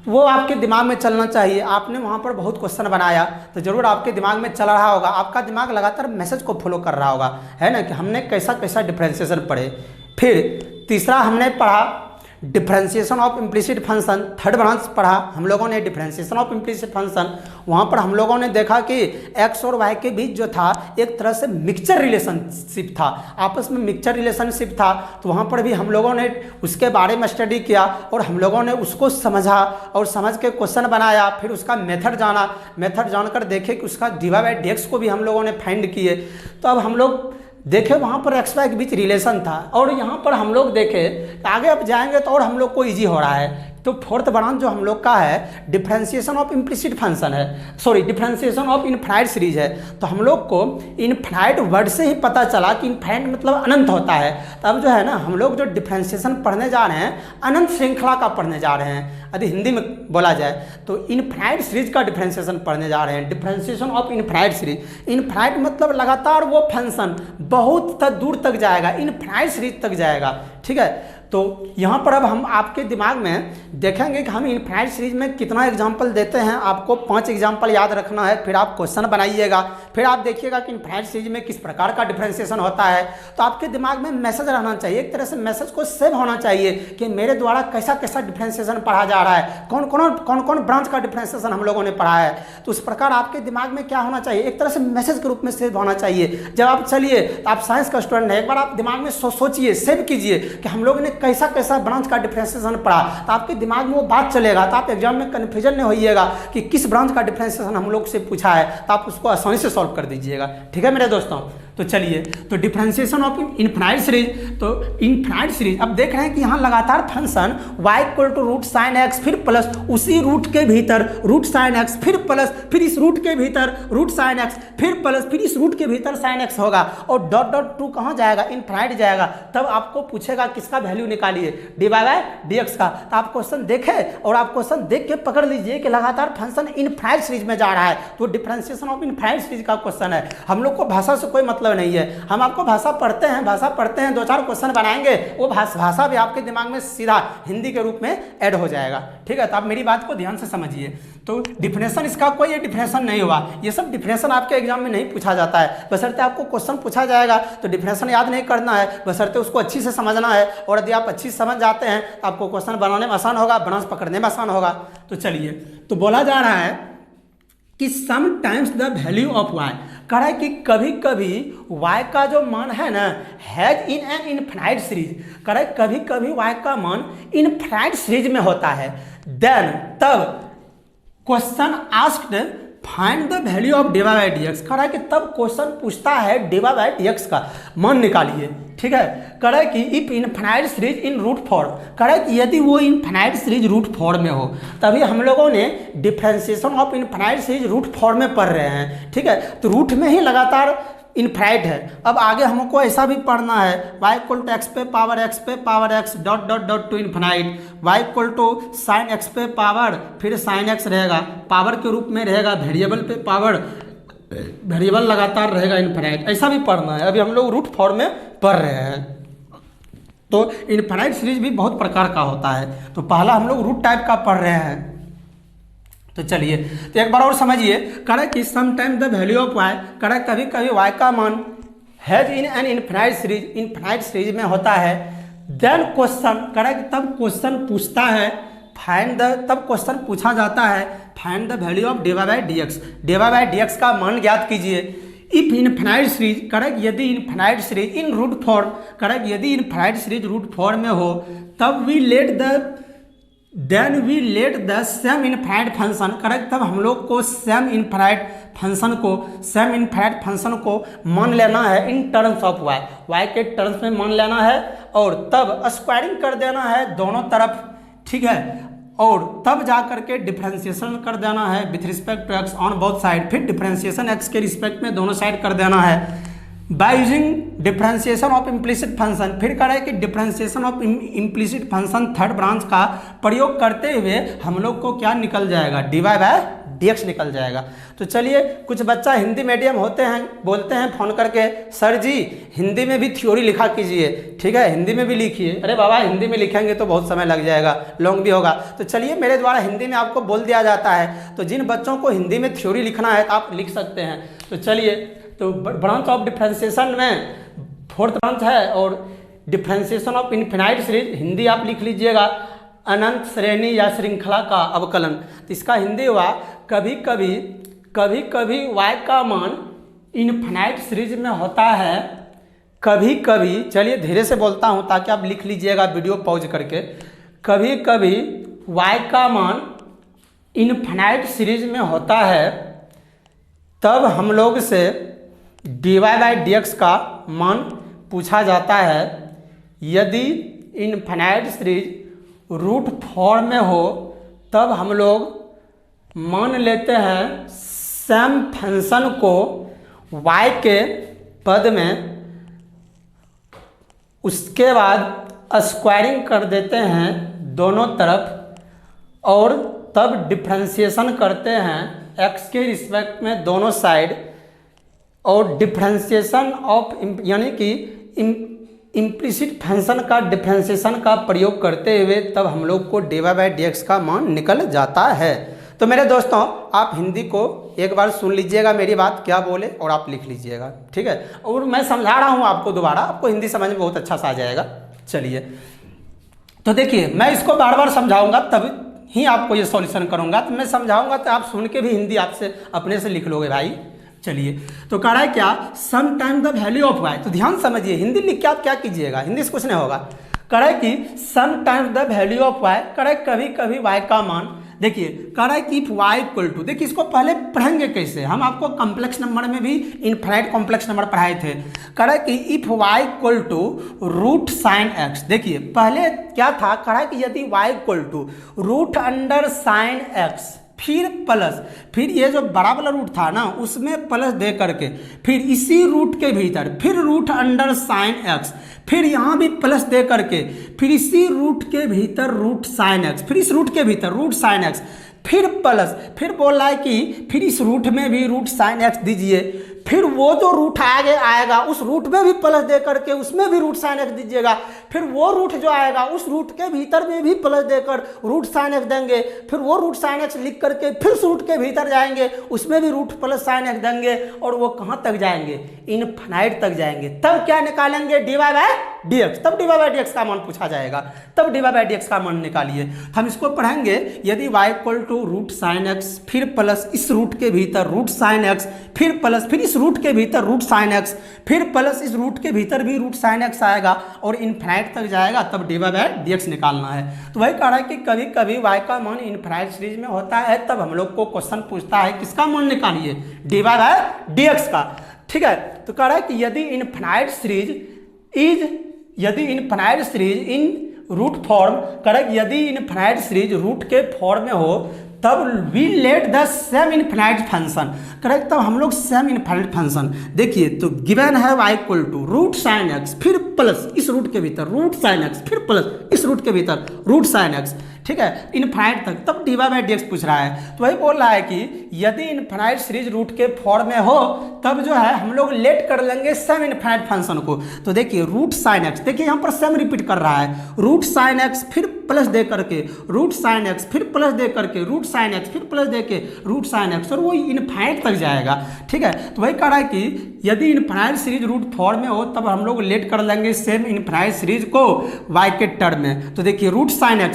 वो आपके दिमाग में चलना चाहिए। आपने वहाँ पर बहुत क्वेश्चन बनाया तो जरूर आपके दिमाग में चल रहा होगा, आपका दिमाग लगातार मैसेज को फॉलो कर रहा होगा, है ना, कि हमने कैसा कैसा डिफ्रेंशिएशन पढ़े। फिर तीसरा हमने पढ़ा differentiation of implicit function, 3rd branch पढ़ा हम लोगों ने डिफ्रेंशिएशन ऑफ इम्प्लिसिट फंक्शन। वहाँ पर हम लोगों ने देखा कि x और y के बीच जो था एक तरह से मिक्सचर रिलेशनशिप था, आपस में मिक्सचर रिलेशनशिप था। तो वहाँ पर भी हम लोगों ने उसके बारे में स्टडी किया और हम लोगों ने उसको समझा और समझ के क्वेश्चन बनाया। फिर उसका मेथड जाना, मेथड जानकर देखे कि उसका dy बाय dx को भी हम लोगों ने फाइंड किए। तो अब हम लोग देखे वहाँ पर एक्स वाई के बीच रिलेशन था, और यहाँ पर हम लोग देखे आगे अब जाएंगे तो और हम लोग को इजी हो रहा है। तो फोर्थ ब्रांच जो हम लोग का है डिफरेंशिएशन ऑफ इम्प्लिसिट फंक्शन है, sorry differentiation of infinite series है। तो हम लोग को इनफाइनाइट वर्ड से ही पता चला कि इनफाइनाइट मतलब अनंत होता है। तो अब जो है ना हम लोग जो डिफरेंशिएशन पढ़ने जा रहे हैं अनंत श्रृंखला का पढ़ने जा रहे हैं। यदि हिंदी में बोला जाए तो इनफाइनाइट सीरीज का डिफरेंशिएशन पढ़ने जा रहे हैं, differentiation of infinite series. Infinite मतलब लगातार वो फंक्शन बहुत दूर तक जाएगा, इनफाइनाइट सीरीज तक जाएगा, ठीक है। तो यहाँ पर अब हम आपके दिमाग में देखेंगे कि हम इनफाइनाइट सीरीज में कितना एग्जाम्पल देते हैं। आपको 5 एग्जाम्पल याद रखना है, फिर आप क्वेश्चन बनाइएगा, फिर आप देखिएगा कि इनफाइनाइट सीरीज में किस प्रकार का डिफरेंशिएशन होता है। तो आपके दिमाग में मैसेज रहना चाहिए, एक तरह से मैसेज को सेव होना चाहिए कि मेरे द्वारा कैसा कैसा डिफरेंशिएशन पढ़ा जा रहा है, कौन कौन ब्रांच का डिफरेंशिएशन हम लोगों ने पढ़ा है। तो उस प्रकार आपके दिमाग में क्या होना चाहिए, एक तरह से मैसेज के रूप में सेव होना चाहिए। जब आप चलिए तो आप साइंस का स्टूडेंट है, एक बार आप दिमाग में सोचिए, सेव कीजिए कि हम लोगों ने कैसा कैसा ब्रांच का डिफरेंशिएशन पढ़ा, तो आपके दिमाग में वो बात चलेगा। तो आप एग्जाम में कन्फ्यूजन नहीं होइएगा कि किस ब्रांच का डिफरेंशिएशन हम लोग से पूछा है, तो आप उसको आसानी से सॉल्व कर दीजिएगा, ठीक है मेरे दोस्तों। तो चलिए, तो डिफरेंशिएशन ऑफ इनफाइनाइट सीरीज, तो इनफाइनाइट सीरीज अब देख रहे हैं कि यहाँ लगातार function y equal to root sine x, फिर प्लस उसी रूट के भीतर रूट साइन एक्स, फिर प्लस, फिर इस रूट के भीतर रूट साइन एक्स, फिर प्लस, फिर इस रूट के भीतर साइन एक्स होगा और डॉट डॉट टू कहाँ जाएगा, इनफाइनाइट जाएगा। तब आपको पूछेगा किसका वैल्यू निकालिए, dy बाय dx का। तो आप क्वेश्चन देखें और आप क्वेश्चन देख के पकड़ लीजिए कि लगातार फंक्शन इनफाइनाइट सीरीज में जा रहा है, तो डिफरेंशिएशन ऑफ इनफाइनाइट सीरीज का क्वेश्चन है। हम लोग को भाषा से कोई मतलब नहीं है, हम आपको भाषा पढ़ते हैं 2-4 क्वेश्चन बनाएंगे, वो भाषा भी आपके दिमाग में सीधा हिंदी के रूप में ऐड हो जाएगा, ठीक है। तो आप मेरी बात को ध्यान से समझिए। तो डिफिनेशन इसका कोई ये डिफिनेशन नहीं हुआ, ये सब डिफिनेशन आपके एग्जाम में नहीं पूछा जाता है। बशर्ते आपको क्वेश्चन पूछा जाएगा तो डिफिनेशन याद नहीं करना है, बशर्ते उसको अच्छी से समझना है। और यदि आप अच्छी समझ जाते हैं तो आपको क्वेश्चन बनाने में आसान होगा, ब्रांच पकड़ने में आसान होगा। तो चलिए, तो बोला जा रहा है कि sometimes the value of y, कह रहा है कि कभी कभी y का जो मान है ना has in an infinite series, कह रहा है कभी कभी y का मान इनफाइनाइट सीरीज में होता है। देन तब question asked find the value of dy by dx, कह रहा है कि तब क्वेश्चन पूछता है dy बाय dx का मान निकालिए, ठीक है। कह रहा है कि if infinite series in root form, कह रहा है कि यदि वो इनफाइनाइट सीरीज रूट फॉर्म में हो, तभी हम लोगों ने differentiation of infinite series root form में पढ़ रहे हैं, ठीक है। तो रूट में ही लगातार इनफाइनाइट है। अब आगे हमको ऐसा भी पढ़ना है y इक्वल टू एक्स पे power x dot dot dot to infinite, y equal to sine x पे पावर, फिर साइन एक्स रहेगा, पावर के रूप में रहेगा, वेरिएबल पे पावर, वेरिएबल लगातार रहेगा इनफाइनाइट, ऐसा भी पढ़ना है। अभी हम लोग रूट फॉर्म में पढ़ रहे हैं। तो इनफाइनाइट सीरीज भी बहुत प्रकार का होता है, तो पहला हम लोग रूट टाइप का पढ़ रहे हैं। तो चलिए, तो एक बार और समझिए, कह रहा कि sometime the value of y, कह रहा कभी कभी y का मान has in an infinite series, infinite series में होता है। देन क्वेश्चन, कह रहा कि तब क्वेश्चन पूछता है फाइंड द, तब क्वेश्चन पूछा जाता है find the value of dy by dx, dy by dx का मान ज्ञात कीजिए। इफ इनफाइनाइट सीरीज, कह रहा यदि infinite series in root form, कह रहा यदि इनफाइनाइट सीरीज रूट फॉर्म में हो, तब we let the same infinite function, correct, तब हम लोग को सेम इनफाइनाइट फंक्शन को मान लेना है इन टर्म्स ऑफ y के टर्म्स में मान लेना है, और तब स्क्वायरिंग कर देना है दोनों तरफ, ठीक है, और तब जा करके डिफरेंशिएशन कर देना है with respect to x on both side, फिर डिफरेंशिएशन x के रिस्पेक्ट में दोनों साइड कर देना है by using differentiation of implicit function. फिर कह रहे हैं कि differentiation of implicit function third branch का प्रयोग करते हुए हम लोग को क्या निकल जाएगा, dy बाय dx निकल जाएगा। तो चलिए, कुछ बच्चा हिंदी मीडियम होते हैं, बोलते हैं फ़ोन करके सर जी हिंदी में भी थ्योरी लिखा कीजिए, ठीक है, हिंदी में भी लिखिए। अरे बाबा हिंदी में लिखेंगे तो बहुत समय लग जाएगा, लॉन्ग भी होगा। तो चलिए, मेरे द्वारा हिंदी में आपको बोल दिया जाता है, तो जिन बच्चों को हिंदी में थ्योरी लिखना है तो आप लिख सकते हैं। तो चलिए, तो ब्रांच ऑफ डिफरेंशिएशन में फोर्थ ब्रांच है, और differentiation of infinite series Hindi आप लिख लीजिएगा अनंत श्रेणी या श्रृंखला का अवकलन। तो इसका हिंदी हुआ कभी कभी y का मान इनफिनाइट सीरीज में होता है, कभी कभी, चलिए धीरे से बोलता हूँ ताकि आप लिख लीजिएगा वीडियो पॉज करके, कभी कभी y का मान इनफिनाइट सीरीज में होता है, तब हम लोग से dy बाय dx का मान पूछा जाता है। यदि इनफिनाइट सीरीज रूट फॉर्म में हो तब हम लोग मान लेते हैं सेम फंक्शन को y के पद में, उसके बाद स्क्वायरिंग कर देते हैं दोनों तरफ और तब डिफ्रेंशिएशन करते हैं x के रिस्पेक्ट में दोनों साइड, और डिफ्रेंशिएशन ऑफ यानी कि इम्प्लिसिट फंक्शन का डिफ्रेंशिएशन का प्रयोग करते हुए तब हम लोग को dy/dx का मान निकल जाता है। तो मेरे दोस्तों आप हिंदी को एक बार सुन लीजिएगा मेरी बात क्या बोले और आप लिख लीजिएगा, ठीक है। और मैं समझा रहा हूँ आपको दोबारा, आपको हिंदी समझ में बहुत अच्छा सा आ जाएगा। चलिए तो देखिए मैं इसको बार बार समझाऊंगा तब ही आपको ये सॉल्यूशन करूंगा, तो मैं समझाऊंगा तो आप सुन के भी हिंदी आपसे अपने से लिख लोगे भाई। चलिए तो कह रहा है क्या, some time the value of y, तो ध्यान समझिए हिंदी लिख के आप क्या कीजिएगा, हिंदी से कुछ नहीं होगा। कह रहा है कि some time the value of y, कह रहा है कभी कभी y का मान, देखिए कह रहा है कि इफ y इक्वल टू, देखिए इसको पहले पढ़ेंगे कैसे, हम आपको कॉम्प्लेक्स नंबर में भी इनफाइनाइट कॉम्प्लेक्स नंबर पढ़ाए थे। कह रहा है कि if y equal to root sine x, देखिए पहले क्या था, कह रहा है कि यदि y equal to root under sine x फिर प्लस, फिर ये जो बड़ा वाला रूट था ना उसमें प्लस दे करके फिर इसी रूट के भीतर फिर रूट अंडर साइन x, फिर यहाँ भी प्लस दे करके फिर इसी रूट के भीतर रूट साइन x, फिर इस रूट के भीतर रूट साइन x, फिर प्लस, फिर बोल रहा है कि फिर इस रूट में भी रूट साइन x दीजिए, फिर वो जो रूट आगे आएगा उस रूट में भी प्लस दे करके उसमें भी रूट साइन x दीजिएगा, फिर वो रूट जो आएगा उस रूट के भीतर में भी प्लस देकर रूट साइन x देंगे, फिर वो रूट साइन x लिख करके फिर उस रूट के भीतर जाएंगे उसमें भी रूट प्लस साइन x देंगे, और वो कहाँ तक जाएंगे, इनफाइनाइट तक जाएंगे। तब क्या निकालेंगे, dy/dx, तब dy/dx का मान पूछा जाएगा, तब dy/dx का मान निकालिए। हम इसको पढ़ेंगे, यदि y equal to root sine x फिर प्लस इस रूट के भीतर रूट साइन x फिर प्लस फिर इस रूट के भीतर रूट साइन x फिर प्लस इस रूट के भीतर भी रूट साइन x आएगा और इनफाइनाइट तक जाएगा, तब dy/dx निकालना है। तो वही कह रहा है कि कभी कभी y का मान इनफाइनाइट सीरीज में होता है, तब हम लोग को क्वेश्चन पूछता है किसका मान निकालिए, dy/dx का, ठीक है। तो कह रहा है कि यदि infinite series in root form, कह रहा है कि यदि इनफाइनाइट सीरीज रूट के फॉर्म में हो तब we let the same infinite function, correct, तब हम लोग सेम इनफाइनाइट फंक्शन, देखिए तो गिवन है y equal to root sine x फिर प्लस इस रूट के भीतर रूट साइन x फिर प्लस इस रूट के भीतर रूट साइन x, ठीक है, इनफाइनाइट तक, तब dy/dx पूछ रहा है। तो वही बोल रहा है कि यदि इनफाइनाइट सीरीज रूट के फॉर्म में हो तब जो है हम लोग लेट कर लेंगे सेम इनफाइनाइट फंक्शन को। तो देखिए रूट साइन x, देखिए यहाँ पर सेम रिपीट कर रहा है, रूट साइन x फिर प्लस दे करके रूट साइन x फिर प्लस दे करके रूट साइन x फिर प्लस दे के रूट साइन x, और वो इनफाइनाइट तक जाएगा, ठीक है। तो वही कह रहा है कि यदि इनफाइनाइट सीरीज रूट फॉर्म में हो तब हम लोग लेट कर लेंगे सेम इनफाइनाइट सीरीज को y के टर्म में। तो देखिए रूट साइन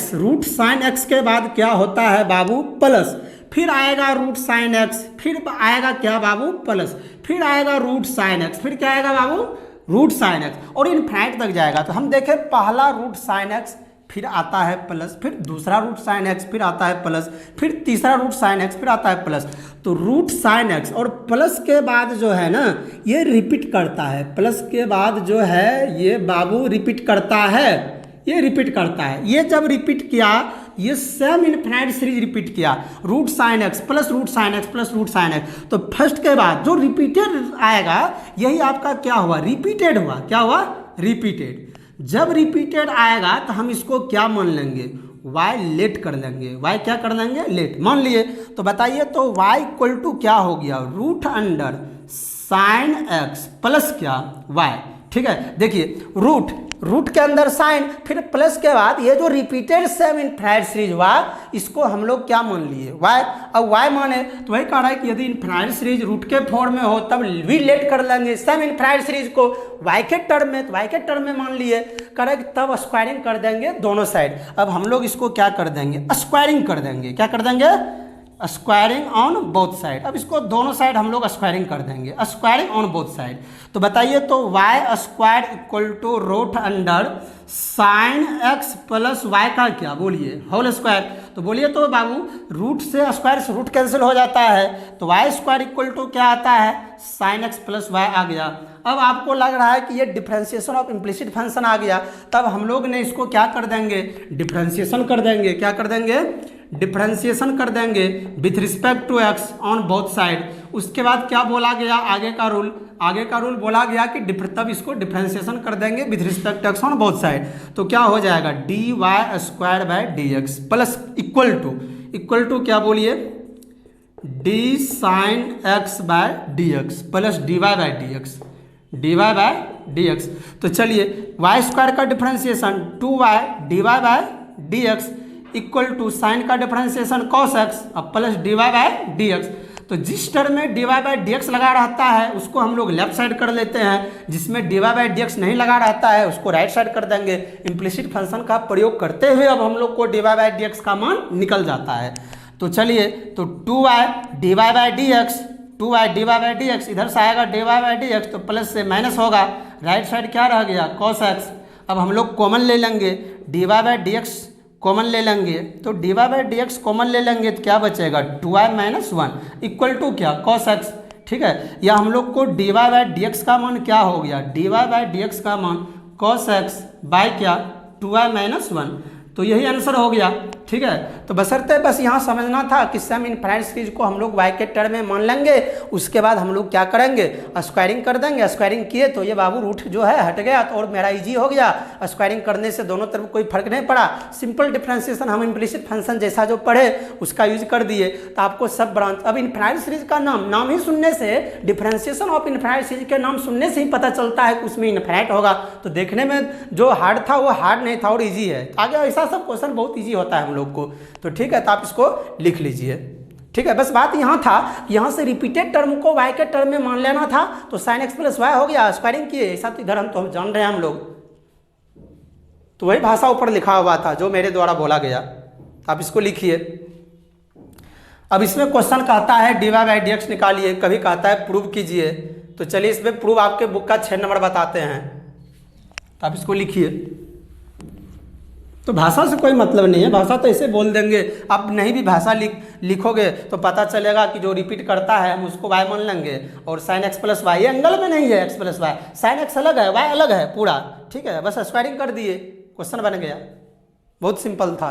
x के बाद क्या होता है बाबू, प्लस, फिर आएगा रूट साइन x, फिर आएगा क्या बाबू, प्लस, फिर आएगा रूट साइन x, फिर क्या आएगा बाबू, रूट साइन x, और इनफाइनाइट तक जाएगा। तो हम देखें पहला रूट साइन x फिर आता है प्लस, फिर दूसरा रूट साइन x फिर आता है प्लस, फिर तीसरा रूट साइन x फिर आता है प्लस। तो रूट साइन x और प्लस के बाद जो है ना ये रिपीट करता है, प्लस के बाद जो है ये बाबू रिपीट करता है, ये रिपीट करता है, ये जब रिपीट किया ये सेम इनफाइनाइट सीरीज रिपीट किया, root sine x plus root sine x plus root sine x। तो फर्स्ट के बाद जो रिपीटेड आएगा यही आपका क्या हुआ, रिपीटेड हुआ, क्या हुआ, रिपीटेड। जब रिपीटेड आएगा तो हम इसको क्या मान लेंगे, y लेट कर लेंगे, y क्या कर लेंगे, लेट मान लिए। तो बताइए तो y इक्वल टू क्या हो गया, root under sine x plus क्या y, ठीक है। देखिए रूट के अंदर साइन फिर प्लस के बाद ये जो रिपीटेड सेम इनफाइनाइट सीरीज हुआ इसको हम लोग क्या मान लिए, y। अब y माने तो वही कह रहा है कि यदि इनफाइनाइट सीरीज रूट के फॉर्म में हो तब वी लेट कर लेंगे सेम इनफाइनाइट सीरीज को y के टर्म में, तो y के टर्म में मान लिए, कह रहा है कि तब स्क्वायरिंग कर देंगे दोनों साइड। अब हम लोग इसको क्या कर देंगे, स्क्वायरिंग कर देंगे, क्या कर देंगे, स्क्वायरिंग ऑन बोथ साइड। अब इसको दोनों साइड हम लोग स्क्वायरिंग कर देंगे, स्क्वायरिंग ऑन बोथ साइड। तो बताइए, तो y square equal to root under sine x plus y का क्या, बोलिए होल स्क्वायर। तो बोलिए तो बाबू, रूट से स्क्वायर से रूट कैंसिल हो जाता है, तो वाई स्क्वायर इक्वल टू क्या आता है, साइन एक्स प्लस वाई आ गया। अब आपको लग रहा है कि ये डिफरेंशिएशन ऑफ इम्प्लिसिट फंक्शन आ गया, तब हम लोग ने इसको क्या कर देंगे, डिफरेंशिएशन कर देंगे। क्या कर देंगे, डिफरेंशिएशन कर देंगे with respect to x on both side. उसके बाद क्या बोला गया, आगे का रूल बोला गया कि तब इसको डिफरेंशिएशन कर देंगे with respect to x on both side. तो क्या हो जाएगा, d y square by D x plus equal to क्या बोलिए, d sine x by D x plus d Y by D x. तो चलिए, वाई स्क्वायर का differentiation 2y d Y by D x equal to sine का डिफरेंशिएशन कॉस एक्स अब plus d Y by D x. तो जिस टर्म में d Y by D x लगा रहता है उसको हम लोग लेफ्ट साइड कर लेते हैं, जिसमें D Y by D x नहीं लगा रहता है उसको राइट साइड कर देंगे। इम्प्लिसिट फंक्शन का प्रयोग करते हुए अब हम लोग को d Y by D x का मान निकल जाता है। तो चलिए, तो 2y d Y by D x, 2y d Y by D x, इधर से आएगा d Y by D x, तो प्लस से माइनस होगा, राइट साइड क्या रह गया, कॉस एक्स। अब हम लोग कॉमन ले लेंगे, d Y by D x common ले लेंगे, तो D Y by D x common ले लेंगे तो क्या बचेगा, 2y माइनस 1 इक्वल टू क्या, कॉस एक्स। ठीक है, या हम लोग को d Y by D x का मान क्या हो गया, d Y by D x का मान कॉस एक्स बाय क्या, 2y माइनस 1। तो यही आंसर हो गया। ठीक है, तो बशर्ते बस यहाँ समझना था कि सम इनफाइनाइट सीरीज को हम लोग y के टर्म में मान लेंगे, उसके बाद हम लोग क्या करेंगे, स्क्वायरिंग कर देंगे। स्क्वायरिंग किए तो ये बाबू रूट जो है हट गया, तो और मेरा इजी हो गया। स्क्वायरिंग करने से दोनों तरफ कोई फर्क नहीं पड़ा, सिंपल डिफरेंशिएशन हम इम्प्लिसिट फंक्शन जैसा जो पढ़े उसका यूज कर दिए, तो आपको सब ब्रांच। अब इनफाइनाइट सीरीज का नाम ही सुनने से, डिफरेंशिएशन ऑफ इनफाइनाइट सीरीज के नाम सुनने से ही पता चलता है कि उसमें इनफाइनाइट होगा। तो देखने में जो हार्ड था वो हार्ड नहीं था और ईजी है। आगे ऐसा सब क्वेश्चन बहुत ईजी होता है हम लोग को। तो ठीक है, तो आप इसको लिख लीजिए। ठीक है, बस बात यहाँ था, यहाँ से रिपीटेड टर्म को y के टर्म में मान लेना था, तो साइन एक्स प्लस वाई हो गया, स्क्वायरिंग किए। ऐसा तो इधर हम जान रहे हैं हम लोग, तो वही भाषा ऊपर लिखा हुआ था जो मेरे द्वारा बोला गया। आप इसको लिखिए। अब इसमें क्वेश्चन कहता है D Y by D x निकालिए, कभी कहता है प्रूव कीजिए। तो चलिए इसमें प्रूव आपके बुक का 6 नंबर बताते हैं, तो आप इसको लिखिए। तो भाषा से कोई मतलब नहीं है, भाषा तो ऐसे बोल देंगे। आप नहीं भी भाषा लिखोगे तो पता चलेगा कि जो रिपीट करता है हम उसको y मान लेंगे, और साइन एक्स प्लस वाई, ये एंगल में नहीं है x plus y, sine x अलग है y अलग है पूरा। ठीक है, बस स्क्वायरिंग कर दिए, क्वेश्चन बन गया, बहुत सिंपल था।